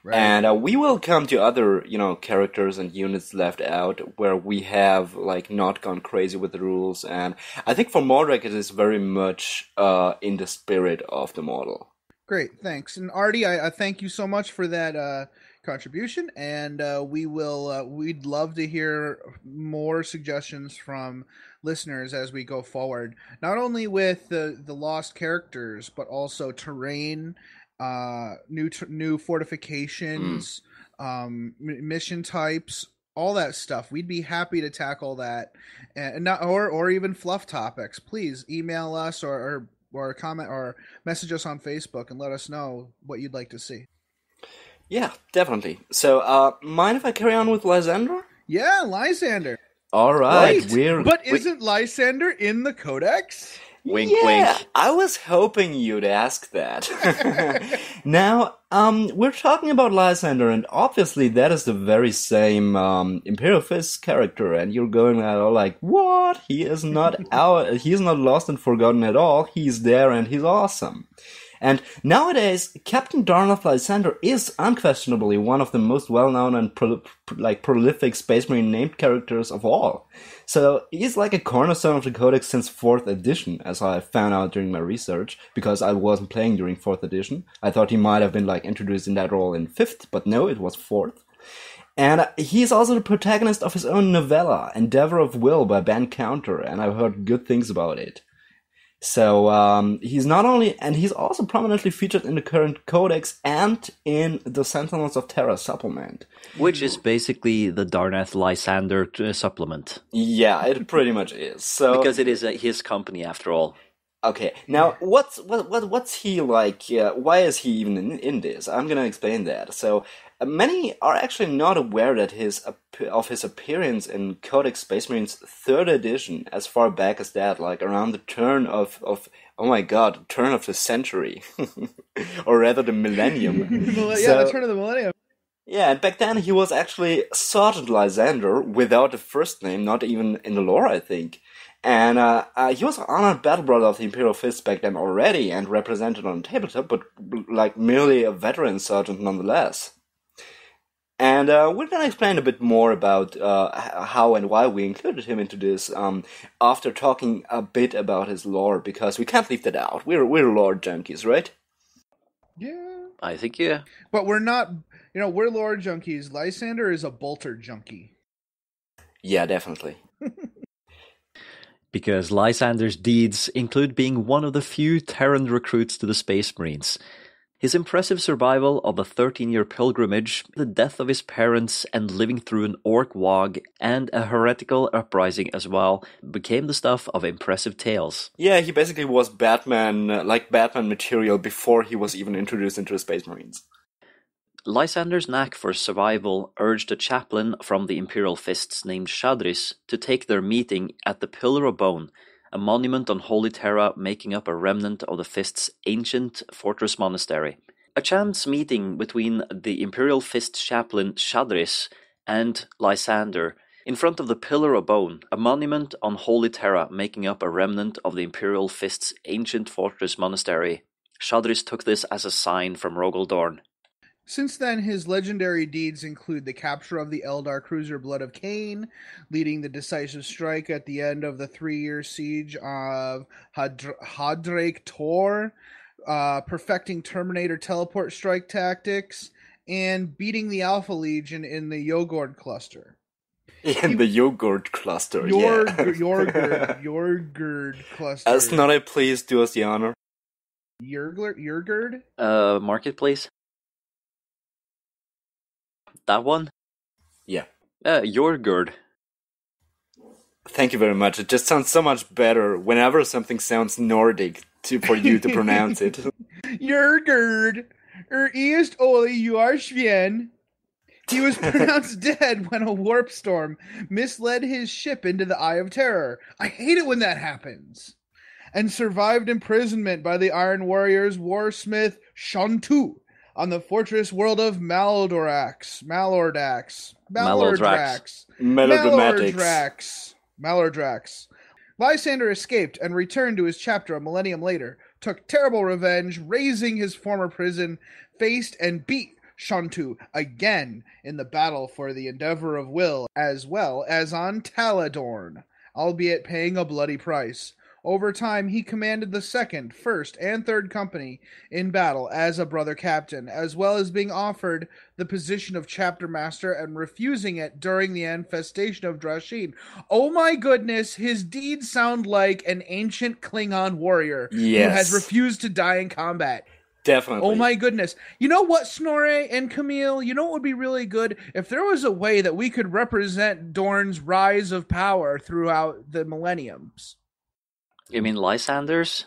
Right. And we will come to other characters and units left out where we have not gone crazy with the rules, and I think for Mordek it is very much in the spirit of the model. Great, thanks. And Artie, I thank you so much for that contribution, and we'd love to hear more suggestions from listeners as we go forward, not only with the lost characters but also terrain, new fortifications, mission types, all that stuff. We'd be happy to tackle that, and not or even fluff topics. Please email us or comment or message us on Facebook and let us know what you'd like to see. Yeah, definitely. So, mind if I carry on with Lysander? Yeah, Lysander. All right. But isn't Lysander in the Codex? Wink, yeah, wink. I was hoping you'd ask that. Now, we're talking about Lysander, and obviously that is the very same Imperial Fist character, and you're going like, what? He is not he's not lost and forgotten at all. He's there and he's awesome. And nowadays, Captain Darnoth Lysander is unquestionably one of the most well-known and prolific Space Marine named characters of all. So he's like a cornerstone of the Codex since 4th edition, as I found out during my research, because I wasn't playing during 4th edition. I thought he might have been introduced in that role in 5th, but no, it was 4th. And he's also the protagonist of his own novella, Endeavor of Will by Ben Counter, and I've heard good things about it. So he's also prominently featured in the current Codex and in the Sentinels of Terra supplement. Which is basically the Darnoth Lysander supplement. Yeah, it pretty much is. So because it is his company after all. Okay, now what's he like? Why is he even in this? I'm gonna explain that. So many are actually not aware that his appearance in Codex Space Marines 3rd edition, as far back as that, around the turn of oh my god, turn of the century, or rather the millennium. The turn of the millennium. Yeah, and back then he was actually Sergeant Lysander without a first name, not even in the lore, I think. And he was an honored battle brother of the Imperial Fist back then already, and represented on tabletop, but merely a veteran sergeant nonetheless. And we're going to explain a bit more about how and why we included him into this after talking a bit about his lore, because we can't leave that out. We're lore junkies, right? Yeah. I think, yeah. But we're not, we're lore junkies. Lysander is a bolter junkie. Yeah, definitely. Because Lysander's deeds include being one of the few Terran recruits to the Space Marines. His impressive survival of a 13-year pilgrimage, the death of his parents, and living through an orc wog and a heretical uprising as well, became the stuff of impressive tales. Yeah, he basically was Batman material before he was even introduced into the Space Marines. Lysander's knack for survival urged a chaplain from the Imperial Fists named Shadris to take their meeting at the Pillar of Bone, a monument on Holy Terra making up a remnant of the Fist's ancient fortress monastery. A chance meeting between the Imperial Fist chaplain Shadris and Lysander in front of the Pillar of Bone, a monument on Holy Terra making up a remnant of the Imperial Fist's ancient fortress monastery. Shadris took this as a sign from Rogel Dorn. Since then, his legendary deeds include the capture of the Eldar cruiser Blood of Cain, leading the decisive strike at the end of the 3-year siege of Hadrake Tor, perfecting Terminator teleport strike tactics, and beating the Alpha Legion in the Yogord cluster. In the Yogurt cluster, Yogurt cluster. Asnore, please do us the honor. Yurgurd? Marketplace? That one? Yeah. Yurgurd. Thank you very much. It just sounds so much better whenever something sounds Nordic for you to pronounce it. Yurgurd. Ist Ole Yuarsvien. He was pronounced dead when a warp storm misled his ship into the Eye of Terror. I hate it when that happens. And survived imprisonment by the Iron Warriors warsmith Shantu on the fortress world of Malordrax. Lysander escaped and returned to his chapter a millennium later, took terrible revenge, razing his former prison, faced and beat Shantu again in the battle for the Endeavor of Will, as well as on Taladorn, albeit paying a bloody price. Over time, he commanded the 2nd, 1st, and 3rd Company in battle as a brother captain, as well as being offered the position of chapter master and refusing it during the infestation of Drashin. Oh my goodness, his deeds sound like an ancient Klingon warrior who has refused to die in combat. Definitely. Oh my goodness. You know what, Snorre and Camille? You know what would be really good? If there was a way that we could represent Dorne's rise of power throughout the millenniums. You mean Lysanders?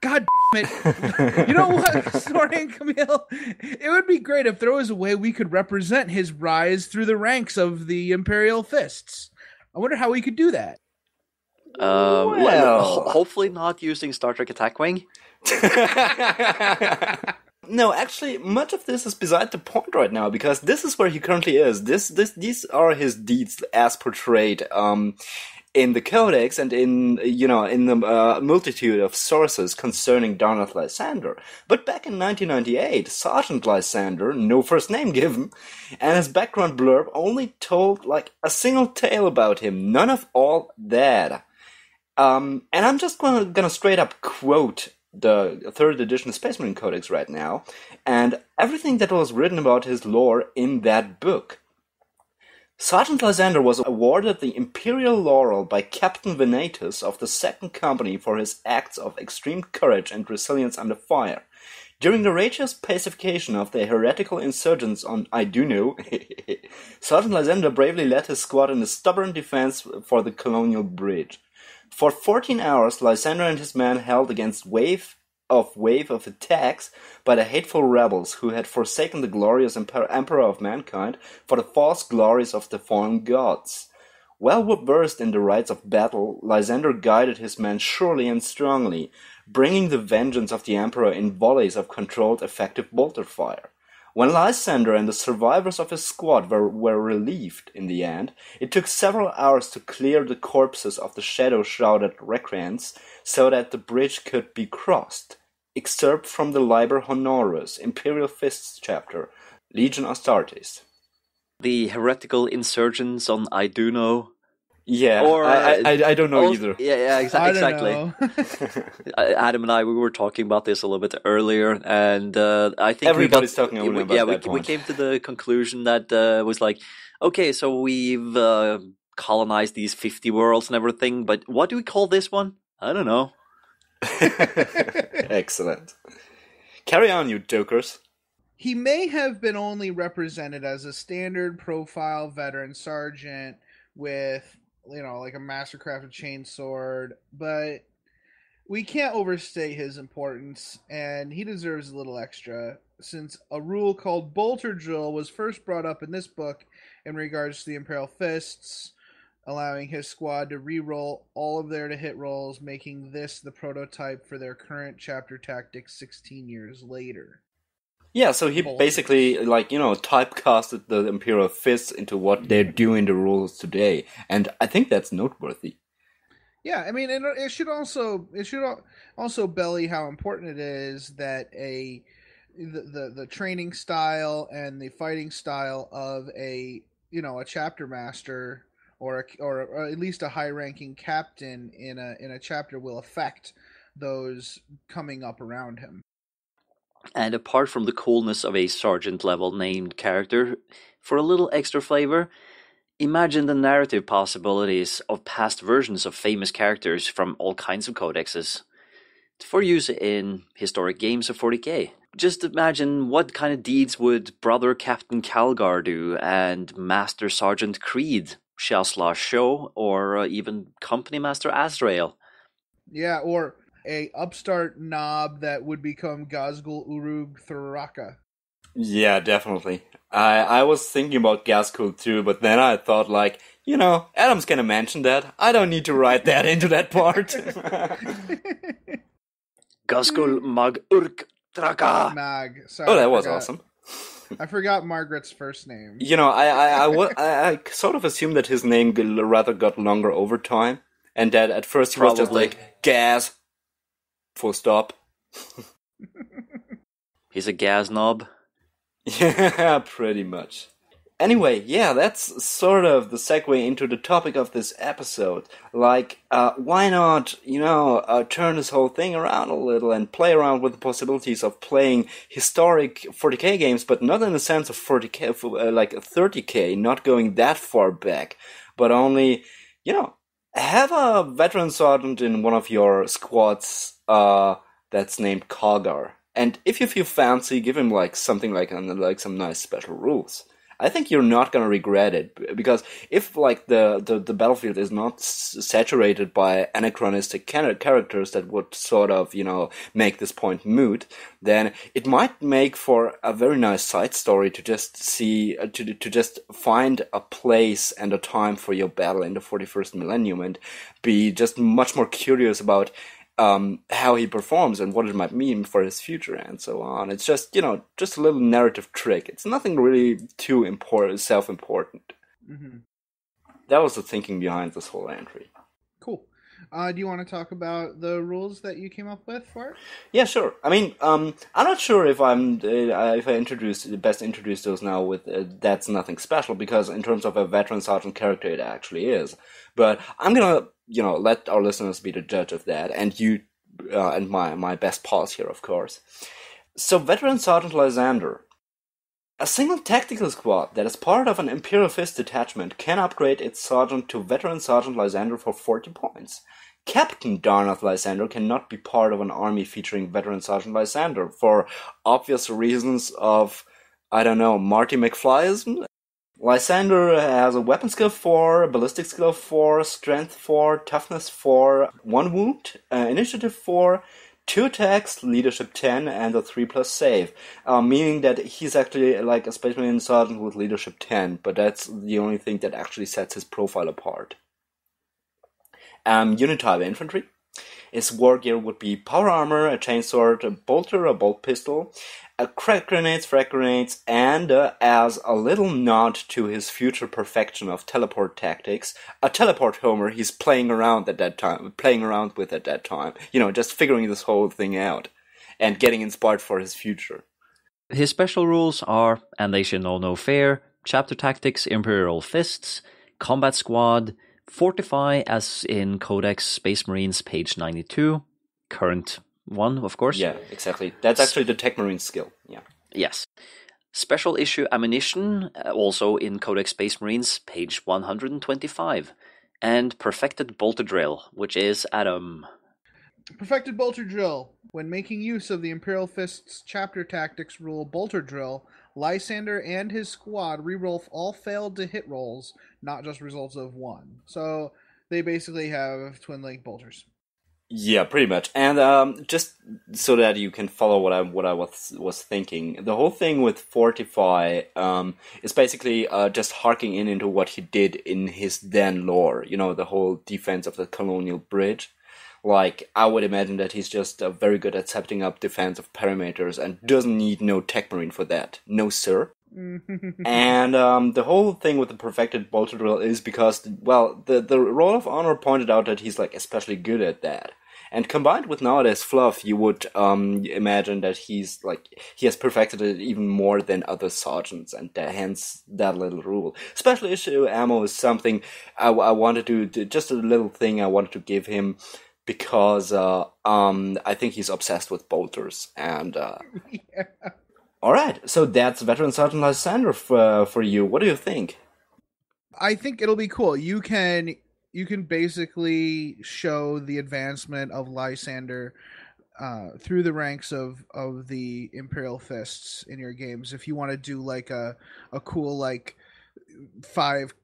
God damn it. You know what, Snorre and Camille? It would be great if there was a way we could represent his rise through the ranks of the Imperial Fists. I wonder how we could do that. Hopefully not using Star Trek Attack Wing. No, actually, much of this is beside the point right now, because this is where he currently is. These are his deeds as portrayed in the Codex and in the multitude of sources concerning Darnath Lysander. But back in 1998, Sergeant Lysander, no first name given, and his background blurb only told like a single tale about him, none of all that. And I'm just gonna straight up quote the 3rd edition Space Marine Codex right now, and everything that was written about his lore in that book. Sergeant Lysander was awarded the Imperial Laurel by Captain Venatus of the 2nd Company for his acts of extreme courage and resilience under fire. During the righteous pacification of the heretical insurgents on Iduno, Sergeant Lysander bravely led his squad in a stubborn defense for the Colonial Bridge. For 14 hours, Lysander and his men held against wave of attacks by the hateful rebels who had forsaken the glorious Emperor of mankind for the false glories of the fallen gods. Well versed in the rites of battle, Lysander guided his men surely and strongly, bringing the vengeance of the Emperor in volleys of controlled, effective bolter fire. When Lysander and the survivors of his squad were relieved in the end, it took several hours to clear the corpses of the shadow-shrouded recreants so that the bridge could be crossed. Excerpt from the Liber Honoris, Imperial Fists chapter, Legion Astartes. The heretical insurgents on Iduno. Yeah, or I don't know either. Yeah, exactly. Adam and I, we were talking about this a little bit earlier, and I think everybody's talking about that. We came to the conclusion that was like, okay, so we've colonized these 50 worlds and everything, but what do we call this one? I don't know. Excellent. Carry on, you jokers. He may have been only represented as a standard profile veteran sergeant with, like a mastercrafted chainsword, but we can't overstate his importance, and he deserves a little extra, since a rule called Bolter Drill was first brought up in this book in regards to the Imperial Fists, allowing his squad to re-roll all of their to-hit rolls, making this the prototype for their current chapter tactics 16 years later. Yeah, so he basically, typecasted the Imperial Fists into what they're doing the rules today, and I think that's noteworthy. Yeah, I mean, it should also belly how important it is that the training style and the fighting style of a chapter master or at least a high-ranking captain in a chapter will affect those coming up around him. And apart from the coolness of a sergeant-level named character, for a little extra flavor, imagine the narrative possibilities of past versions of famous characters from all kinds of codexes for use in historic games of 40k. Just imagine what kind of deeds would Brother Captain Calgar do, and Master Sergeant Creed, Shasla Show, or even Company Master Azrael. Yeah, or a upstart knob that would become Gazgul Urug Thraka. Yeah, definitely. I was thinking about Gazgul too, but then I thought, Adam's gonna mention that. I don't need to write that into that part. Gazgul Mag Urg Thraka. Mag. Sorry, that was awesome. I forgot Margaret's first name. I sort of assumed that his name rather got longer over time, and that at first he was just like, Gaz. Full stop. He's a gas knob. Yeah, pretty much. Anyway, yeah, that's sort of the segue into the topic of this episode. Like, why not, turn this whole thing around a little and play around with the possibilities of playing historic 40k games, but not in the sense of 40k, like 30k, not going that far back, but only, have a veteran sergeant in one of your squads, that's named Kogar. And if you feel fancy, give him like something like some nice special rules. I think you're not going to regret it, because if like the battlefield is not saturated by anachronistic characters that would sort of, make this point moot, then it might make for a very nice side story to just see, to just find a place and a time for your battle in the 41st millennium and be just much more curious about how he performs and what it might mean for his future and so on. It's just, just a little narrative trick. It's nothing really too self-important. Mm-hmm. That was the thinking behind this whole entry. Cool. Do you want to talk about the rules that you came up with for it? Yeah, sure. I mean, I'm not sure if I best introduce those now with that's nothing special, because in terms of a veteran sergeant character, it actually is. But I'm gonna, let our listeners be the judge of that, and you, and my best pause here, of course. So, veteran sergeant Lysander. A single tactical squad that is part of an Imperial Fist detachment can upgrade its sergeant to veteran sergeant Lysander for 40 points. Captain Darnath Lysander cannot be part of an army featuring veteran sergeant Lysander for obvious reasons of, Marty McFlyism. Lysander has a weapon skill 4, ballistic skill 4, strength 4, toughness 4, 1 wound, initiative 4, 2 attacks, leadership 10, and a 3+ save. Meaning that he's actually like a Space Marine sergeant with leadership 10, but that's the only thing that actually sets his profile apart. Unit type infantry. His war gear would be power armor, a chainsword, a bolter, a bolt pistol, crack grenades, frag grenades, and as a little nod to his future perfection of teleport tactics, a teleport homer he's playing around with at that time. Just figuring this whole thing out and getting inspired for his future. His special rules are, and they should know no fair, chapter tactics, Imperial Fists, combat squad, fortify as in Codex Space Marines page 92, current one, of course. Yeah, exactly. That's actually the Tech Marine skill. Yeah. Yes. Special issue ammunition, also in Codex Space Marines, page 125. And perfected bolter drill, which is Adam. Perfected bolter drill. When making use of the Imperial Fist's chapter tactics rule bolter drill, Lysander and his squad reroll all failed to hit rolls, not just results of 1. So they basically have twin link bolters. Yeah, pretty much. And just so that you can follow what I was thinking, the whole thing with Fortify is basically just harking into what he did in his then lore. The whole defense of the Colonial Bridge. Like, I would imagine that he's just very good at setting up defensive perimeters and doesn't need no Tech Marine for that. No, sir. And the whole thing with the perfected bolter drill is because, the Roll of Honor pointed out that he's like especially good at that. And combined with nowadays fluff, you would imagine that he has perfected it even more than other sergeants, and hence that little rule. Special issue ammo is something I wanted to, just a little thing I wanted to give him, because I think he's obsessed with bolters. And Yeah. All right, so that's Veteran Sergeant Lysander for you. What do you think? I think it'll be cool. You can basically show the advancement of Lysander through the ranks of the Imperial Fists in your games. If you want to do like a cool like five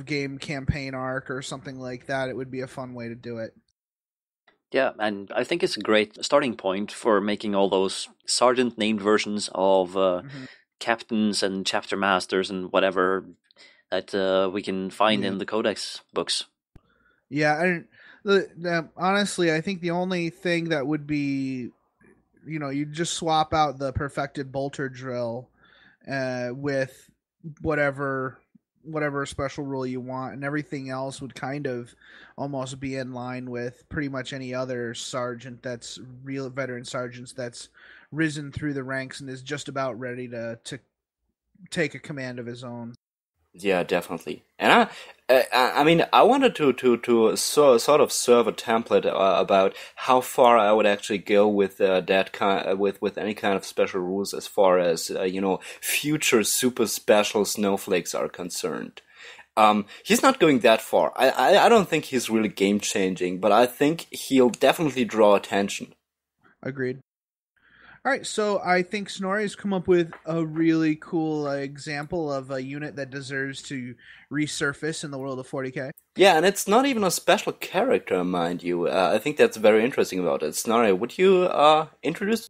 game campaign arc or something like that, it would be a fun way to do it. Yeah, and I think it's a great starting point for making all those sergeant named versions of captains and chapter masters and whatever that we can find in the Codex books. Yeah, and honestly, I think the only thing that would be, you just swap out the perfected bolter drill with whatever special rule you want, and everything else would kind of almost be in line with pretty much any other sergeant that's real veteran sergeants that's risen through the ranks and is just about ready to take a command of his own. Yeah, definitely. And I mean, I wanted sort of serve a template about how far I would actually go with that kind with any kind of special rules as far as future super special snowflakes are concerned. He's not going that far. I don't think he's really game changing, but I think he'll definitely draw attention. Agreed. All right, so I think Snorri's come up with a really cool example of a unit that deserves to resurface in the world of 40k. Yeah, and it's not even a special character, mind you. I think that's very interesting about it. Snorri, would you introduce?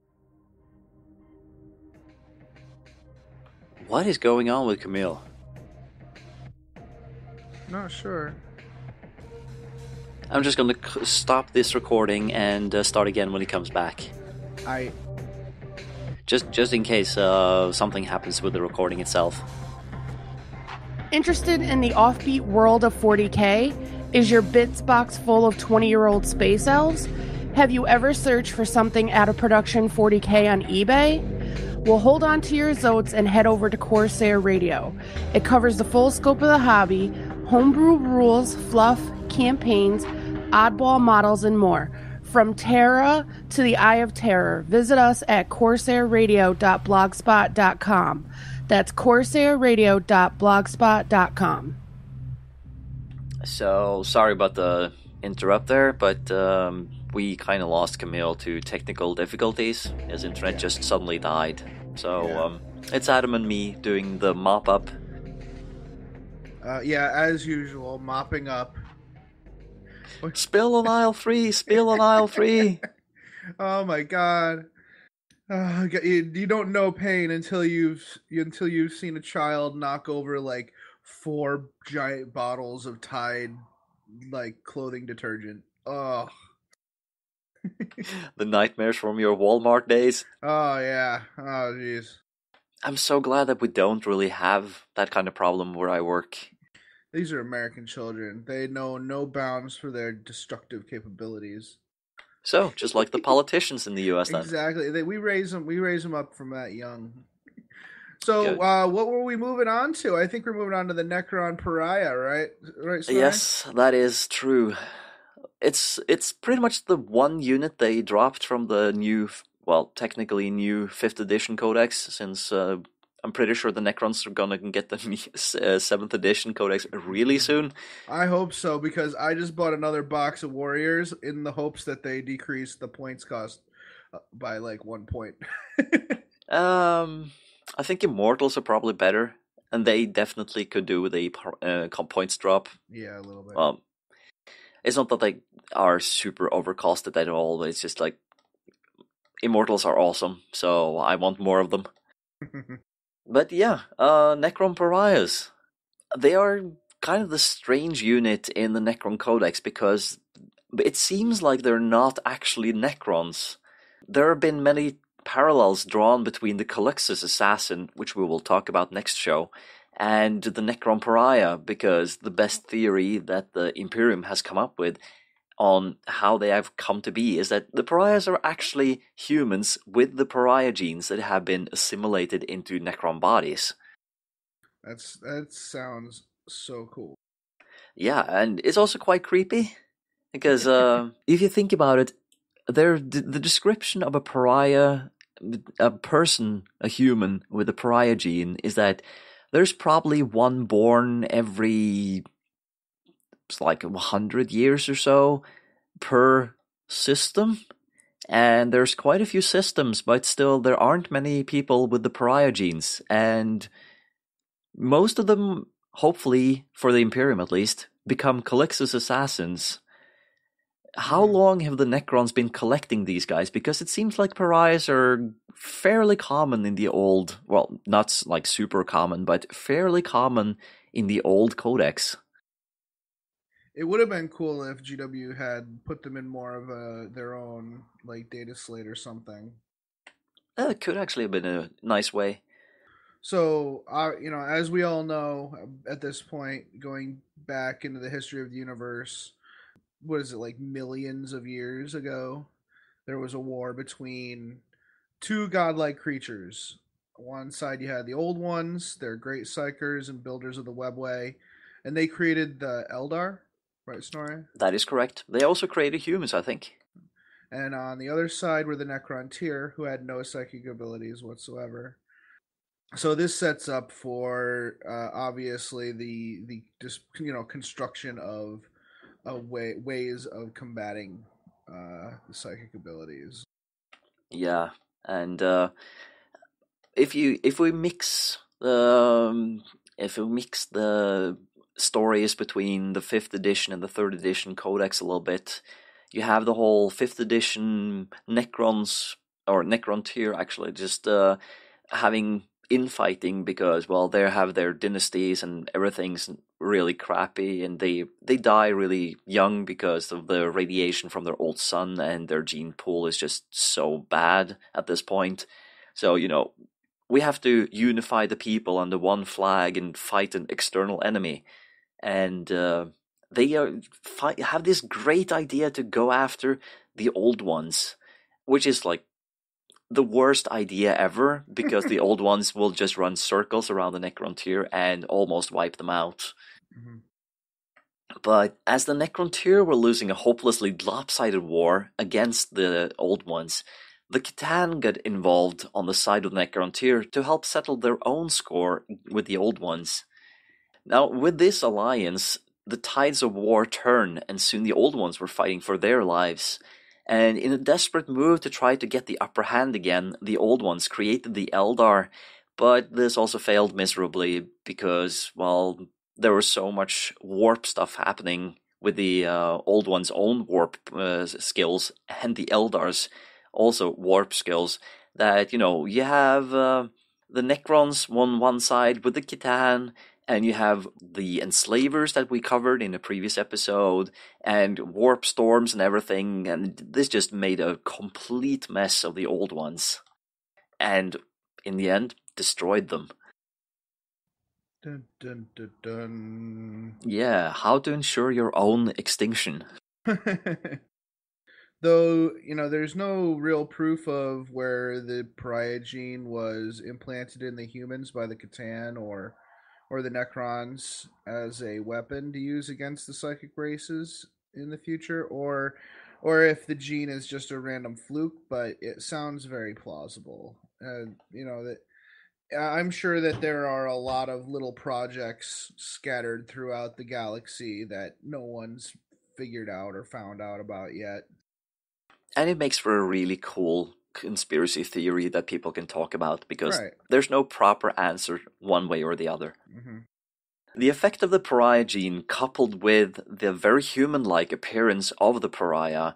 What is going on with Camille? Not sure. I'm just going to stop this recording and start again when he comes back. Just in case something happens with the recording itself. Interested in the offbeat world of 40k? Is your bits box full of 20-year-old space elves? Have you ever searched for something out of production 40k on eBay? Well, hold on to your zotes and head over to Corsair Radio. It covers the full scope of the hobby, homebrew rules, fluff, campaigns, oddball models, and more. From Terra to the Eye of Terror, visit us at corsairradio.blogspot.com. That's corsairradio.blogspot.com. So, sorry about the interrupt there, but we kind of lost Camille to technical difficulties. His internet just suddenly died. So, it's Adam and me doing the mop-up. As usual, mopping up. Spill on aisle 3! Spill on aisle 3! Oh my god. You don't know pain until you've seen a child knock over like 4 giant bottles of Tide clothing detergent. Oh. The nightmares from your Walmart days. Oh yeah. Oh jeez. I'm so glad that we don't really have that kind of problem where I work. These are American children. They know no bounds for their destructive capabilities. So, just like the politicians in the U.S. then. Exactly. We raise them up from that young. So, what were we moving on to? I think we're moving on to the Necron Pariah, right? Right. Snorri? Yes, that is true. It's pretty much the one unit they dropped from the new, technically new 5th edition Codex, since I'm pretty sure the Necrons are gonna get the 7th edition Codex really soon. I hope so, because I just bought another box of Warriors in the hopes that they decrease the points cost by 1 point. I think Immortals are probably better, and they definitely could do with a points drop. Yeah, a little bit. It's not that they are super overcosted at all, but it's just Immortals are awesome, so I want more of them. But yeah, Necron Pariahs. They are kind of the strange unit in the Necron Codex because it seems like they're not actually Necrons. There have been many parallels drawn between the Calyxus assassin, which we will talk about next show, and the Necron Pariah, because the best theory that the Imperium has come up with on how they have come to be is that the Pariahs are actually humans with the Pariah genes that have been assimilated into Necron bodies. That sounds so cool. Yeah, and it's also quite creepy, because if you think about it, the description of a Pariah, a person, a human with a Pariah gene, is that there's probably one born every 100 years or so per system, and there's quite a few systems, but still there aren't many people with the Pariah genes, and most of them, hopefully for the Imperium at least, become Calyxus assassins. How long have the Necrons been collecting these guys? Because it seems like Pariahs are fairly common in the old, not super common, but fairly common in the old Codex. It would have been cool if GW had put them in more of their own data slate or something. It could actually have been a nice way. So, as we all know, at this point, going back into the history of the universe, what is it, millions of years ago, there was a war between 2 godlike creatures, one side you had the old ones. They're great psychers and builders of the webway, and they created the Eldar, right, Snorri? That is correct. They also created humans, I think. And on the other side were the Necron Tier, who had no psychic abilities whatsoever. So this sets up for obviously the just construction of ways of combating the psychic abilities. Yeah, and if we mix the stories between the 5th edition and the 3rd edition Codex a little bit, you have the whole 5th edition Necrons, or Necron tier actually, just having infighting because, well, they have their dynasties and everything's really crappy, and they die really young because of the radiation from their old sun, and their gene pool is just so bad at this point. So, we have to unify the people under one flag and fight an external enemy. And they have this great idea to go after the old ones, which is like the worst idea ever, because the old ones will just run circles around the Necron tier and almost wipe them out. Mm-hmm. But as the Necron tier were losing a hopelessly lopsided war against the old ones, the Khitan got involved on the side of the Necron tier to help settle their own score with the old ones. Now, with this alliance, the tides of war turned, and soon the old ones were fighting for their lives. And in a desperate move to try to get the upper hand again, the old ones created the Eldar, but this also failed miserably because, well, there was so much warp stuff happening with the old ones' own warp skills and the Eldars' also warp skills that, you have the Necrons on one side with the Khitan, and you have the enslavers that we covered in a previous episode, and warp storms and everything, and this just made a complete mess of the old ones. And in the end, destroyed them. Dun, dun, dun, dun. Yeah, how to ensure your own extinction. Though, there's no real proof of where the Pariah gene was implanted in the humans by the Khitan or the Necrons as a weapon to use against the psychic races in the future, or if the gene is just a random fluke, but it sounds very plausible. That I'm sure that there are a lot of little projects scattered throughout the galaxy that no one's figured out or found out about yet. And it makes for a really cool conspiracy theory that people can talk about, because Right. there's no proper answer one way or the other. Mm-hmm. The effect of the Pariah gene, coupled with the very human-like appearance of the Pariah,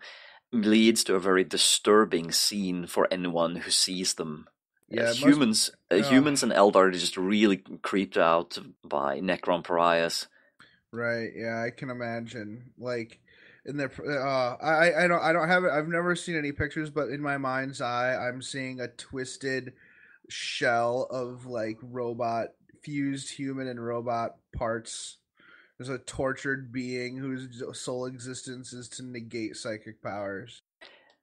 leads to a very disturbing scene for anyone who sees them. Yeah, humans and Eldar are just really creeped out by Necron Pariahs. Right. Yeah, I can imagine. Like, in the I don't have it. I've never seen any pictures, but in my mind's eye, I'm seeing a twisted shell of like robot fused human and robot parts. There's a tortured being whose sole existence is to negate psychic powers.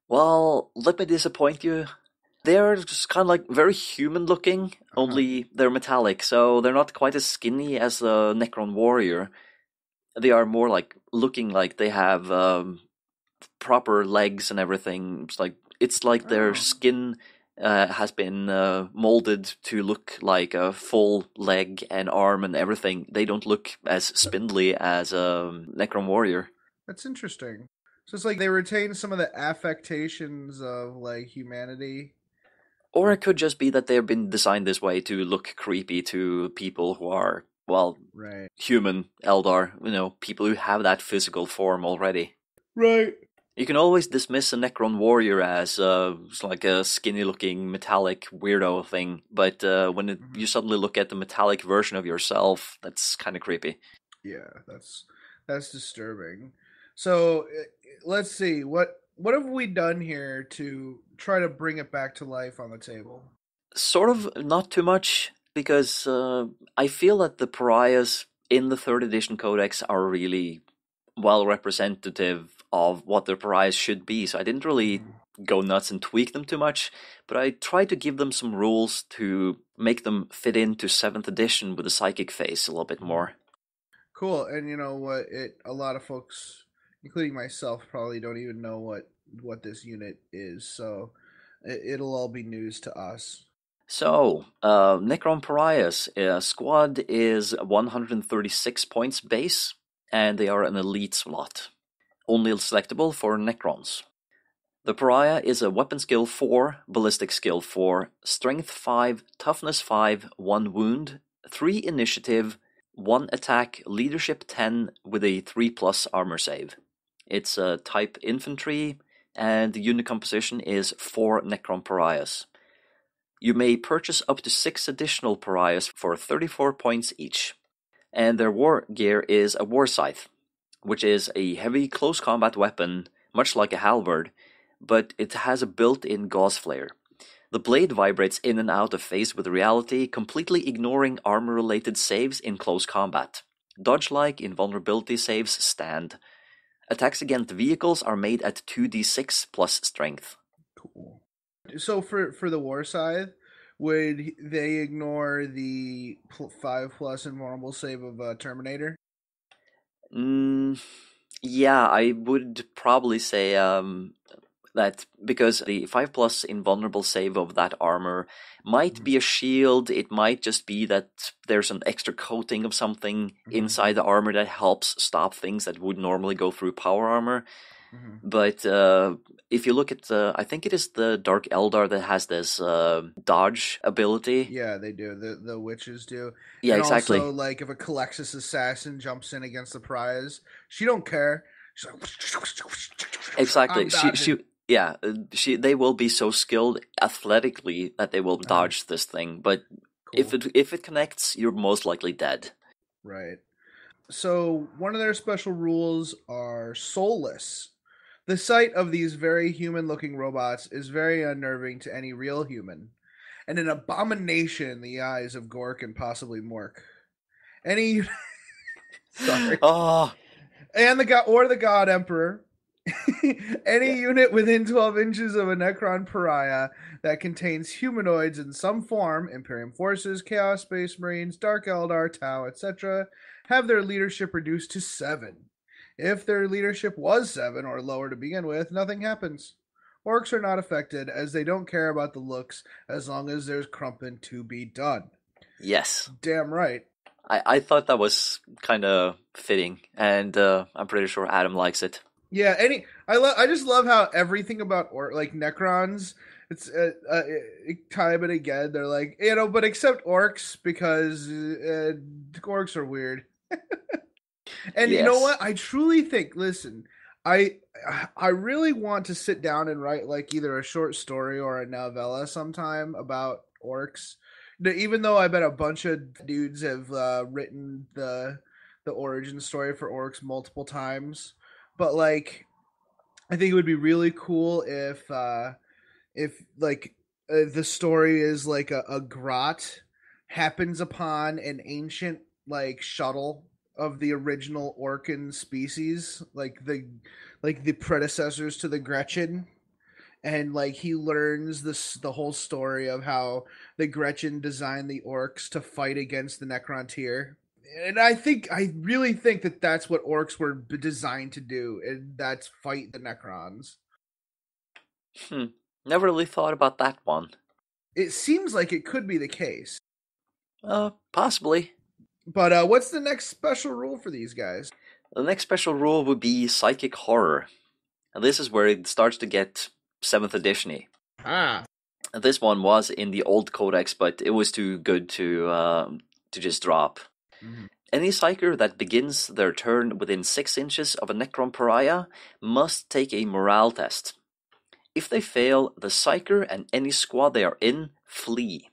Well, let me disappoint you. They're just kind of like very human looking, only they're metallic, so they're not quite as skinny as a Necron warrior. They are more like looking like they have proper legs and everything. It's like their skin has been molded to look like a full leg and arm and everything. They don't look as spindly as a Necron warrior. That's interesting. So it's like they retain some of the affectations of like humanity. Or it could just be that they've been designed this way to look creepy to people who are, well, right, human Eldar, people who have that physical form already. Right. You can always dismiss a Necron warrior as like a skinny-looking metallic weirdo thing, but when you suddenly look at the metallic version of yourself, that's kind of creepy. Yeah, that's disturbing. So let's see, what have we done here to try to bring it back to life on the table? Sort of not too much, because I feel that the Pariahs in the 3rd edition Codex are really well representative of what the Pariahs should be, so I didn't really go nuts and tweak them too much, but I tried to give them some rules to make them fit into 7th edition with the psychic phase a little bit more. Cool. And you know what? A lot of folks, including myself, probably don't even know what this unit is, so it'll all be news to us. So, Necron Pariahs squad is 136 points base, and they are an elite slot, only selectable for Necrons. The Pariah is a weapon skill 4, ballistic skill 4, strength 5, toughness 5, 1 wound, 3 initiative, 1 attack, leadership 10 with a 3+ armor save. It's a type infantry, and the unit composition is 4 Necron Pariahs. You may purchase up to 6 additional Pariahs for 34 points each. And their war gear is a war scythe, which is a heavy close combat weapon, much like a halberd, but it has a built-in gauze flare. The blade vibrates in and out of phase with reality, completely ignoring armor-related saves in close combat. Dodge-like invulnerability saves stand. Attacks against vehicles are made at 2d6 plus strength. Cool. So for the war scythe, would they ignore the 5+ invulnerable save of Terminator? Yeah, I would probably say that because the 5+ invulnerable save of that armor might be a shield, it might just be that there's an extra coating of something inside the armor that helps stop things that would normally go through power armor. But if you look at I think it is the Dark Eldar that has this dodge ability. Yeah, they do. The witches do. Yeah, and exactly. Also, like if a Calexis assassin jumps in against the Pariahs, she don't care. She's like, exactly. They will be so skilled athletically that they will dodge this thing. But if it connects, you're most likely dead. Right. So one of their special rules are soulless. The sight of these very human-looking robots is very unnerving to any real human, and an abomination in the eyes of Gork and possibly Mork. Any, sorry, and the God Emperor. Any unit within 12 inches of a Necron Pariah that contains humanoids in some form, Imperium Forces, Chaos Space Marines, Dark Eldar, Tau, etc., have their leadership reduced to 7. If their leadership was 7 or lower to begin with, nothing happens. Orcs are not affected, as they don't care about the looks as long as there's crumping to be done. Yes. Damn right. I thought that was kind of fitting, and I'm pretty sure Adam likes it. Yeah, I just love how everything about Necrons, it's time and again they're like, but except orcs because orcs are weird. And yes. You know what? I truly think, listen, I really want to sit down and write like either a short story or a novella sometime about orcs. Even though I bet a bunch of dudes have written the origin story for orcs multiple times. But like, I think it would be really cool if the story is like a grot happens upon an ancient like shuttle of the original Orcan species, like the predecessors to the Gretchen, and like he learns the whole story of how the Gretchen designed the orcs to fight against the Necrontyr. And I really think that that's what orcs were designed to do, and that's fight the Necrons. Never really thought about that one. It seems like it could be the case. Possibly. But what's the next special rule for these guys? The next special rule would be Psychic Horror. And this is where it starts to get 7th edition-y. This one was in the old Codex, but it was too good to just drop. Mm-hmm. Any Psyker that begins their turn within 6 inches of a Necron Pariah must take a morale test. If they fail, the Psyker and any squad they are in flee.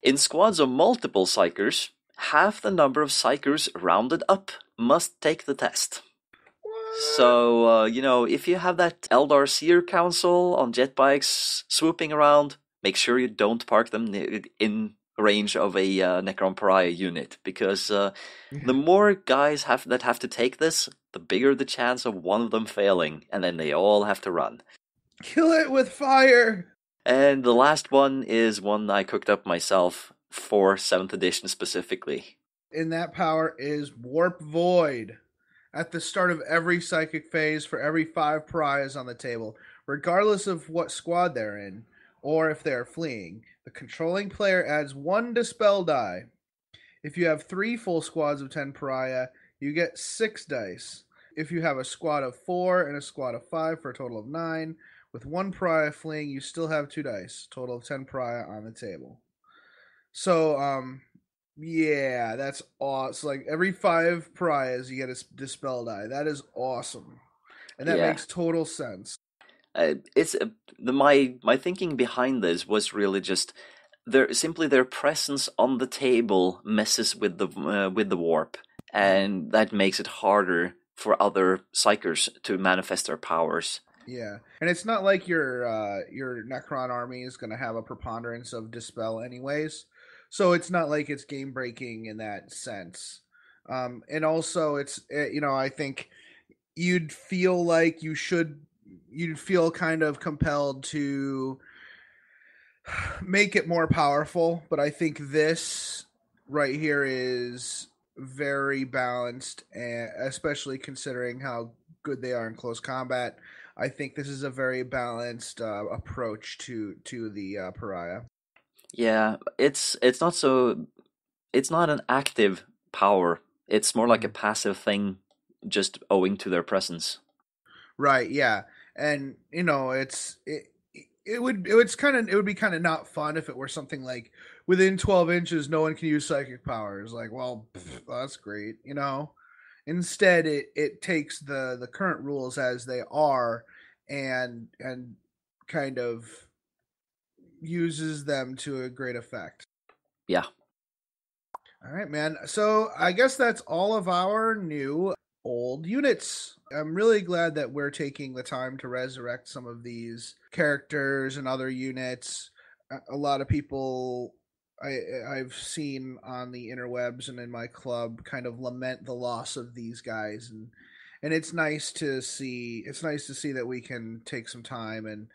In squads of multiple Psykers, half the number of Psykers rounded up must take the test. What? So, if you have that Eldar Seer Council on jet bikes swooping around, make sure you don't park them range of a Necron Pariah unit, because the more guys that have to take this, the bigger the chance of one of them failing, and then they all have to run. Kill it with fire! And the last one is one I cooked up myself for 7th edition specifically. And that power is Warp Void. At the start of every psychic phase for every 5 pariahs on the table, regardless of what squad they're in, or if they're fleeing, the controlling player adds 1 dispel die. If you have 3 full squads of 10 pariah, you get 6 dice. If you have a squad of 4 and a squad of 5 for a total of 9, with 1 pariah fleeing, you still have 2 dice, total of 10 pariah on the table. So, yeah, that's awesome. So, like, every 5 pariahs, you get a dispel die. That is awesome. And that makes total sense. My thinking behind this was really just their presence on the table messes with the warp, and that makes it harder for other psykers to manifest their powers. Yeah, and it's not like your Necron army is going to have a preponderance of dispel anyways, so it's not like it's game breaking in that sense. And also, I think you'd feel like you'd feel kind of compelled to make it more powerful, but I think this right here is very balanced, and especially considering how good they are in close combat. I think this is a very balanced approach to the pariah. Yeah, it's not an active power. It's more like a passive thing, just owing to their presence. Right. Yeah, and it would be kind of not fun if it were something like within 12 inches no one can use psychic powers. Like, well, that's great, Instead, it takes the current rules as they are and kind of uses them to a great effect. Yeah. All right, man. So I guess that's all of our new old units. I'm really glad that we're taking the time to resurrect some of these characters and other units. A lot of people I've seen on the interwebs and in my club kind of lament the loss of these guys, and it's nice to see. It's nice to see that we can take some time and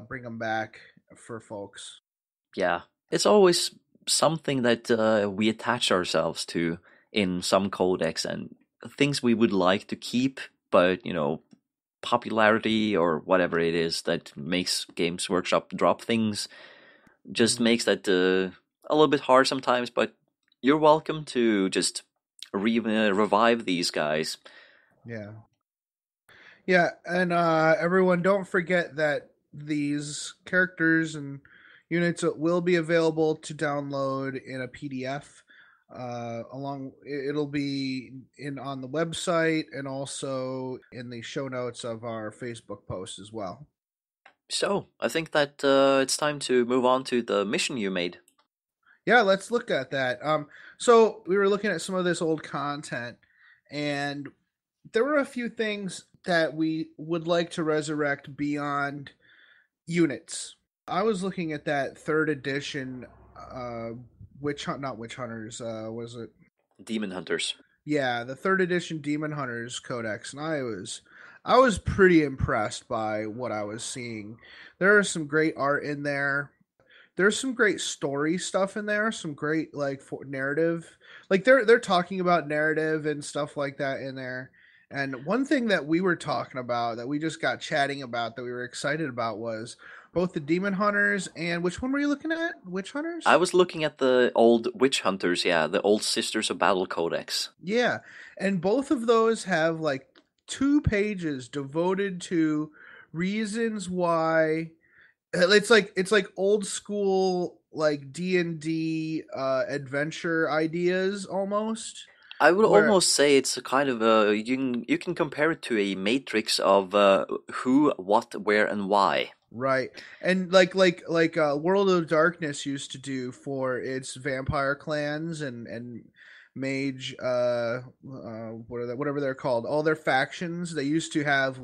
bring them back for folks. Yeah, it's always something that we attach ourselves to in some codex, and things we would like to keep, but popularity or whatever it is that makes Games Workshop drop things just makes that a little bit hard sometimes. But you're welcome to just revive these guys. Yeah, and everyone, don't forget that these characters and units will be available to download in a PDF. It'll be on the website and also in the show notes of our Facebook post as well. So I think that it's time to move on to the mission you made. Yeah, let's look at that. So we were looking at some of this old content, and there were a few things that we would like to resurrect beyond units. I was looking at that 3rd edition not Witch Hunters, was it? Daemonhunters. Yeah, the 3rd edition Daemonhunters Codex, and I was pretty impressed by what I was seeing. There is some great art in there. There's some great story stuff in there, some great narrative. Like they're talking about narrative and stuff like that in there. And one thing that we were talking about, that we just got chatting about, that we were excited about, was both the Daemonhunters and which one were you looking at? Witch Hunters? I was looking at the old Witch Hunters, yeah, the old Sisters of Battle Codex. Yeah, and both of those have 2 pages devoted to reasons why. It's like old school D&D adventure ideas almost. I would almost say it's a kind of you can compare it to a matrix of who, what, where, and why. Right, and like World of Darkness used to do for its vampire clans and mage whatever they're called, all their factions. They used to have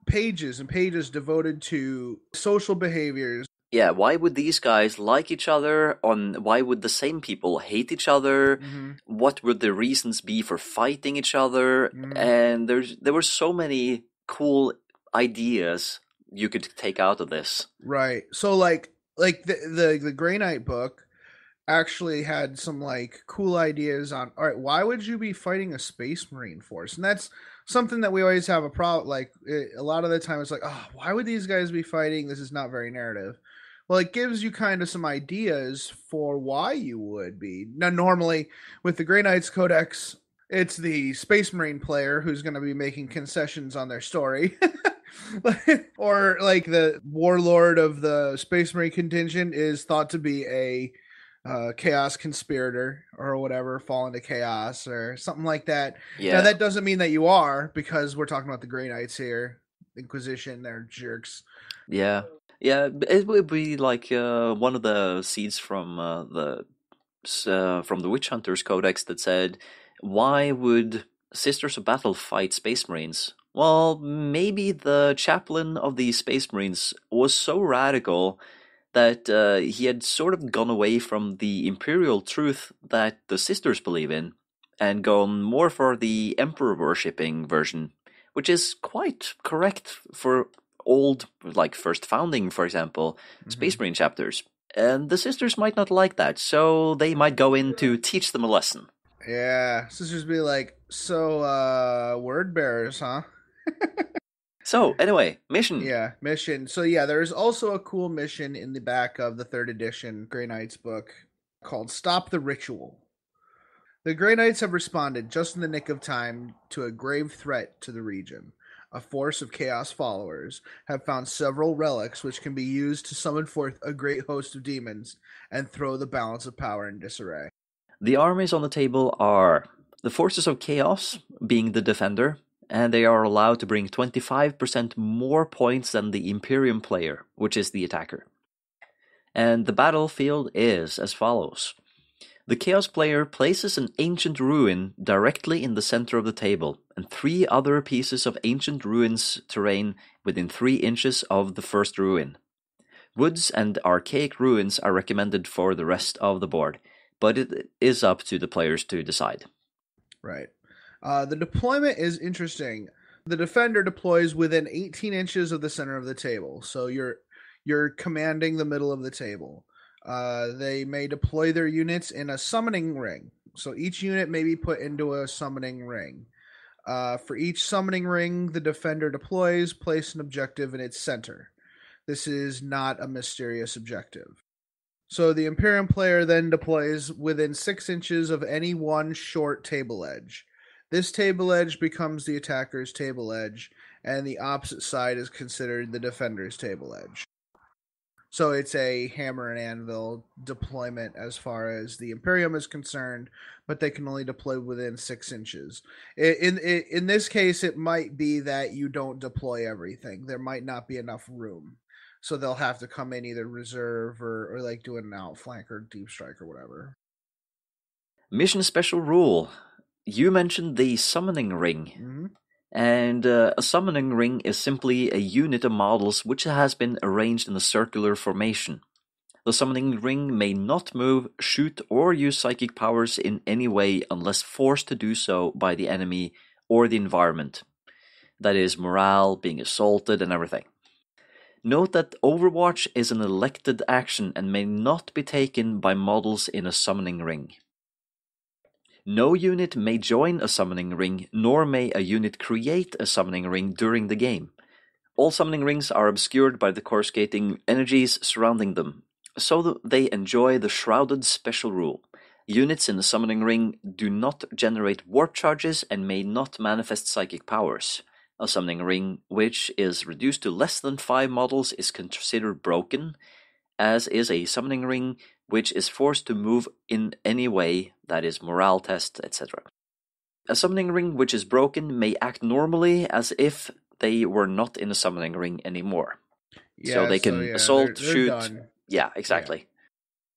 pages and pages devoted to social behaviors, Yeah, why would these guys like each other? Why would the same people hate each other? Mhm. What would the reasons be for fighting each other? Mhm. And there were so many cool ideas you could take out of this. Right. So like the Grey Knight book actually had some like cool ideas on, all right, why would you be fighting a Space Marine force? And that's something that we always have a problem, like a lot of the time it's like, oh, why would these guys be fighting? This is not very narrative. Well, it gives you kind of some ideas for why you would be. Now, normally with the Grey Knights Codex, it's the Space Marine player who's going to be making concessions on their story. Or like the warlord of the Space Marine contingent is thought to be a chaos conspirator or whatever, fall into chaos or something like that. Yeah. Now, that doesn't mean that you are, because we're talking about the Grey Knights here. Inquisition, they're jerks. Yeah. Yeah, it would be like one of the seeds from the Witch Hunters Codex that said, why would Sisters of Battle fight Space Marines? Well, maybe the chaplain of the Space Marines was so radical that he had sort of gone away from the imperial truth that the Sisters believe in and gone more for the Emperor worshipping version, which is quite correct for old, like First Founding, for example, Space Marine chapters. And the Sisters might not like that, so they might go in to teach them a lesson. Yeah, Sisters be like, so, word bearers, huh? So, anyway, mission. Yeah, mission. So, yeah, there's also a cool mission in the back of the 3rd edition Grey Knights book called Stop the Ritual. The Grey Knights have responded just in the nick of time to a grave threat to the region. A force of Chaos followers have found several relics which can be used to summon forth a great host of demons and throw the balance of power in disarray. The armies on the table are the forces of Chaos, being the defender, and they are allowed to bring 25% more points than the Imperium player, which is the attacker. And the battlefield is as follows. The Chaos player places an ancient ruin directly in the center of the table, and 3 other pieces of ancient ruins terrain within 3 inches of the first ruin. Woods and archaic ruins are recommended for the rest of the board, but it is up to the players to decide. Right. The deployment is interesting. The defender deploys within 18 inches of the center of the table, so you're commanding the middle of the table. They may deploy their units in a summoning ring, so each unit may be put into a summoning ring. For each summoning ring the defender deploys, place an objective in its center. This is not a mysterious objective. So the Imperium player then deploys within 6 inches of any one short table edge. This table edge becomes the attacker's table edge, and the opposite side is considered the defender's table edge. So it's a hammer and anvil deployment as far as the Imperium is concerned, but they can only deploy within 6 inches. In this case, it might be that you don't deploy everything. There might not be enough room. So they'll have to come in either reserve or like do an outflank or deep strike or whatever. Mission special rule. You mentioned the summoning ring. Mm-hmm. And a summoning ring is simply a unit of models which has been arranged in a circular formation. The summoning ring may not move, shoot, or use psychic powers in any way unless forced to do so by the enemy or the environment. That is, morale, being assaulted, and everything. Note that Overwatch is an elected action and may not be taken by models in a summoning ring. No unit may join a summoning ring, nor may a unit create a summoning ring during the game. All summoning rings are obscured by the coruscating energies surrounding them, so they enjoy the Shrouded special rule. Units in the summoning ring do not generate warp charges and may not manifest psychic powers. A summoning ring which is reduced to less than 5 models is considered broken, as is a summoning ring which is forced to move in any way, that is, morale test, etc. A summoning ring which is broken may act normally as if they were not in a summoning ring anymore. Yeah, so they can assault, they're shoot. done. Yeah, exactly.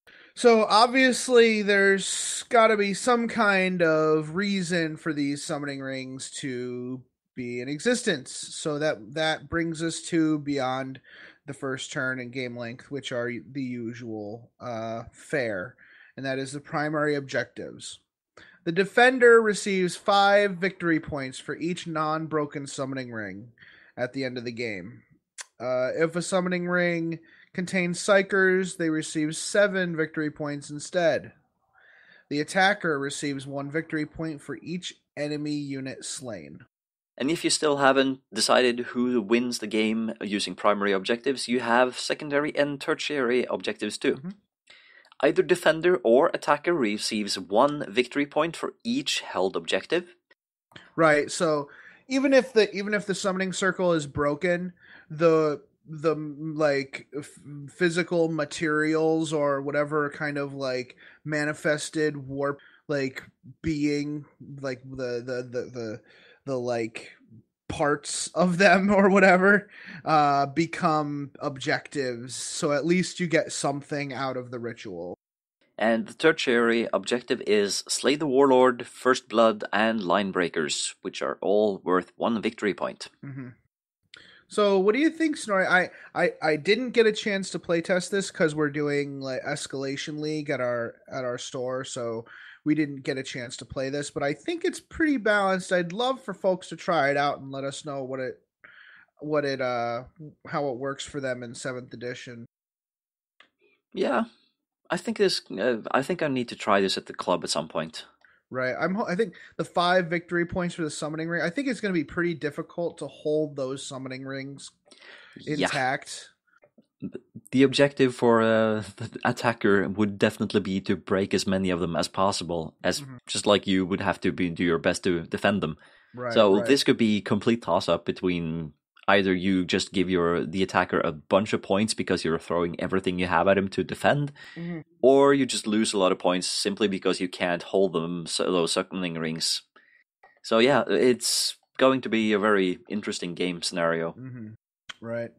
Yeah. So obviously there's got to be some kind of reason for these summoning rings to be in existence. So that brings us to beyond the first turn and game length, which are the usual fare, and that is the primary objectives. The defender receives 5 victory points for each non-broken summoning ring at the end of the game. If a summoning ring contains psychers, they receive 7 victory points instead. The attacker receives 1 victory point for each enemy unit slain. And if you still haven't decided who wins the game using primary objectives, you have secondary and tertiary objectives too. Mm-hmm. Either defender or attacker receives 1 victory point for each held objective. Right. So even if the summoning circle is broken, the like physical materials or whatever kind of like manifested warp like being like the like parts of them or whatever become objectives, so at least you get something out of the ritual. And the tertiary objective is Slay the Warlord, First Blood, and Linebreakers, which are all worth 1 victory point. Mm-hmm. So what do you think, Snorri? I didn't get a chance to playtest this because we're doing like Escalation League at our store, so we didn't get a chance to play this, but I think it's pretty balanced. I'd love for folks to try it out and let us know how it works for them in 7th edition. Yeah, I think I need to try this at the club at some point. Right. I think the 5 victory points for the summoning ring, I think it's going to be pretty difficult to hold those summoning rings intact. Yeah. The objective for the attacker would definitely be to break as many of them as possible, as just like you would have to do your best to defend them. Right. So this could be complete toss-up between either you just give the attacker a bunch of points because you're throwing everything you have at him to defend, or you just lose a lot of points simply because you can't hold those summoning rings. So yeah, it's going to be a very interesting game scenario. Mm-hmm. Right.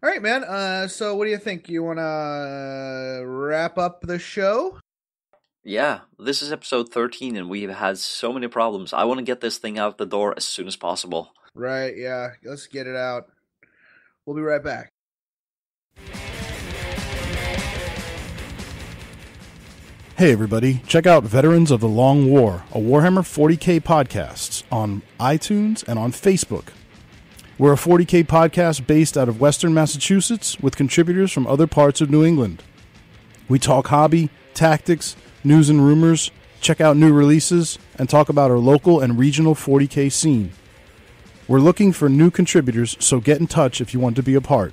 All right, man. So what do you think? You want to wrap up the show? Yeah, this is episode 13, and we've had so many problems. I want to get this thing out the door as soon as possible. Right, yeah. Let's get it out. We'll be right back. Hey everybody, check out Veterans of the Long War, a Warhammer 40k podcast on iTunes and on Facebook. We're a 40k podcast based out of Western Massachusetts with contributors from other parts of New England. We talk hobby, tactics, news and rumors, check out new releases, and talk about our local and regional 40k scene. We're looking for new contributors, so get in touch if you want to be a part.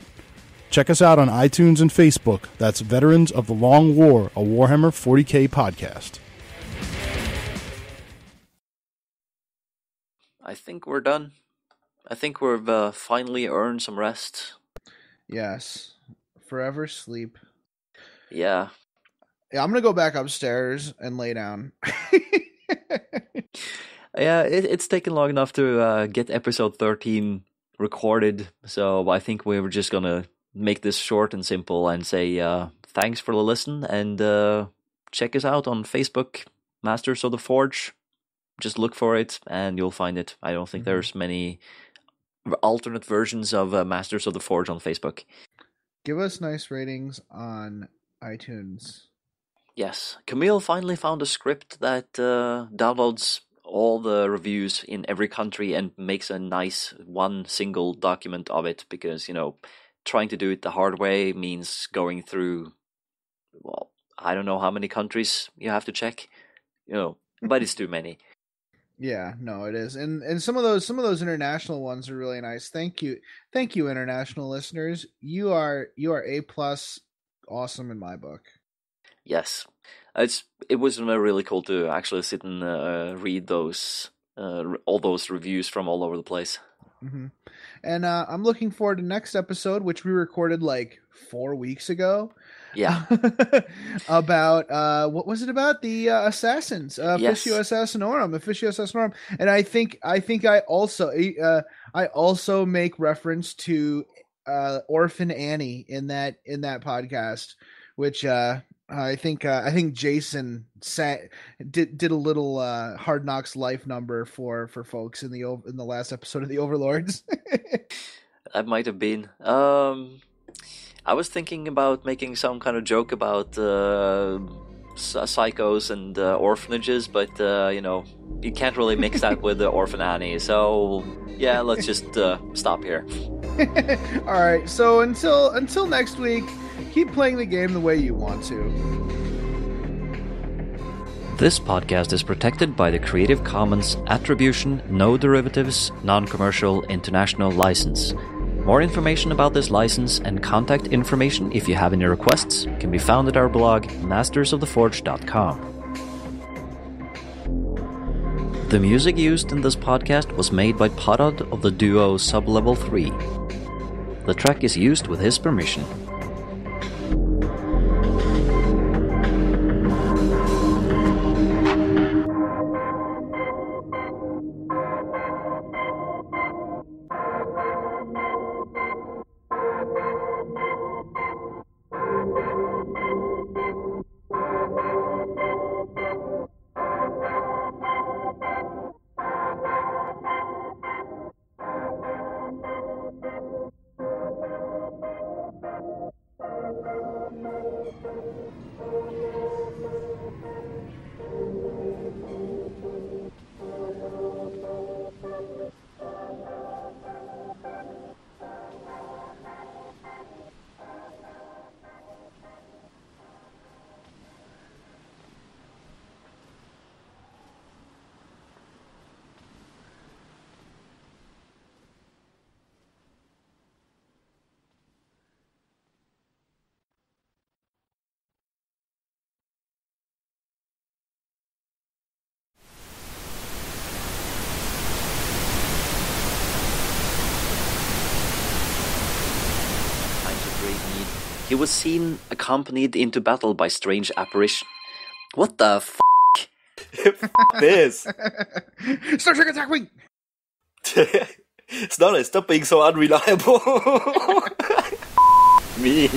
Check us out on iTunes and Facebook. That's Veterans of the Long War, a Warhammer 40k podcast. I think we're done. I think we've finally earned some rest. Yes. Forever sleep. Yeah. Yeah, I'm going to go back upstairs and lay down. Yeah, it's taken long enough to get episode 13 recorded, so I think we were just going to make this short and simple and say thanks for the listen, and check us out on Facebook, Masters of the Forge. Just look for it and you'll find it. I don't think there's many alternate versions of Masters of the Forge on Facebook. Give us nice ratings on iTunes. Yes, Camille finally found a script that downloads all the reviews in every country and makes a nice one single document of it, because, trying to do it the hard way means going through, well, I don't know how many countries you have to check, but it's too many. Yeah, no, it is. And some of those international ones are really nice. Thank you, international listeners. You are A+, awesome in my book. Yes, it was really cool to actually sit and read those all those reviews from all over the place. Mm-hmm. And I'm looking forward to next episode, which we recorded like 4 weeks ago. Yeah. About what was it about? The assassins, yes. Officio Assassinorum, and I think I also make reference to Orphan Annie in that podcast, which I think Jason did a little Hard Knocks Life number for folks in the last episode of the Overlords. That might have been. I was thinking about making some kind of joke about psychos and orphanages, but you can't really mix that with the Orphan Annie. So yeah, let's just stop here. All right. So until next week, keep playing the game the way you want to. This podcast is protected by the Creative Commons Attribution, No Derivatives, Non-Commercial International License. More information about this license and contact information if you have any requests can be found at our blog, mastersoftheforge.com. The music used in this podcast was made by Parad of the duo Sublevel 3. The track is used with his permission. He was seen accompanied into battle by strange apparition. What the f***? This. Star Trek Attack Wing! Stop being so unreliable. Me.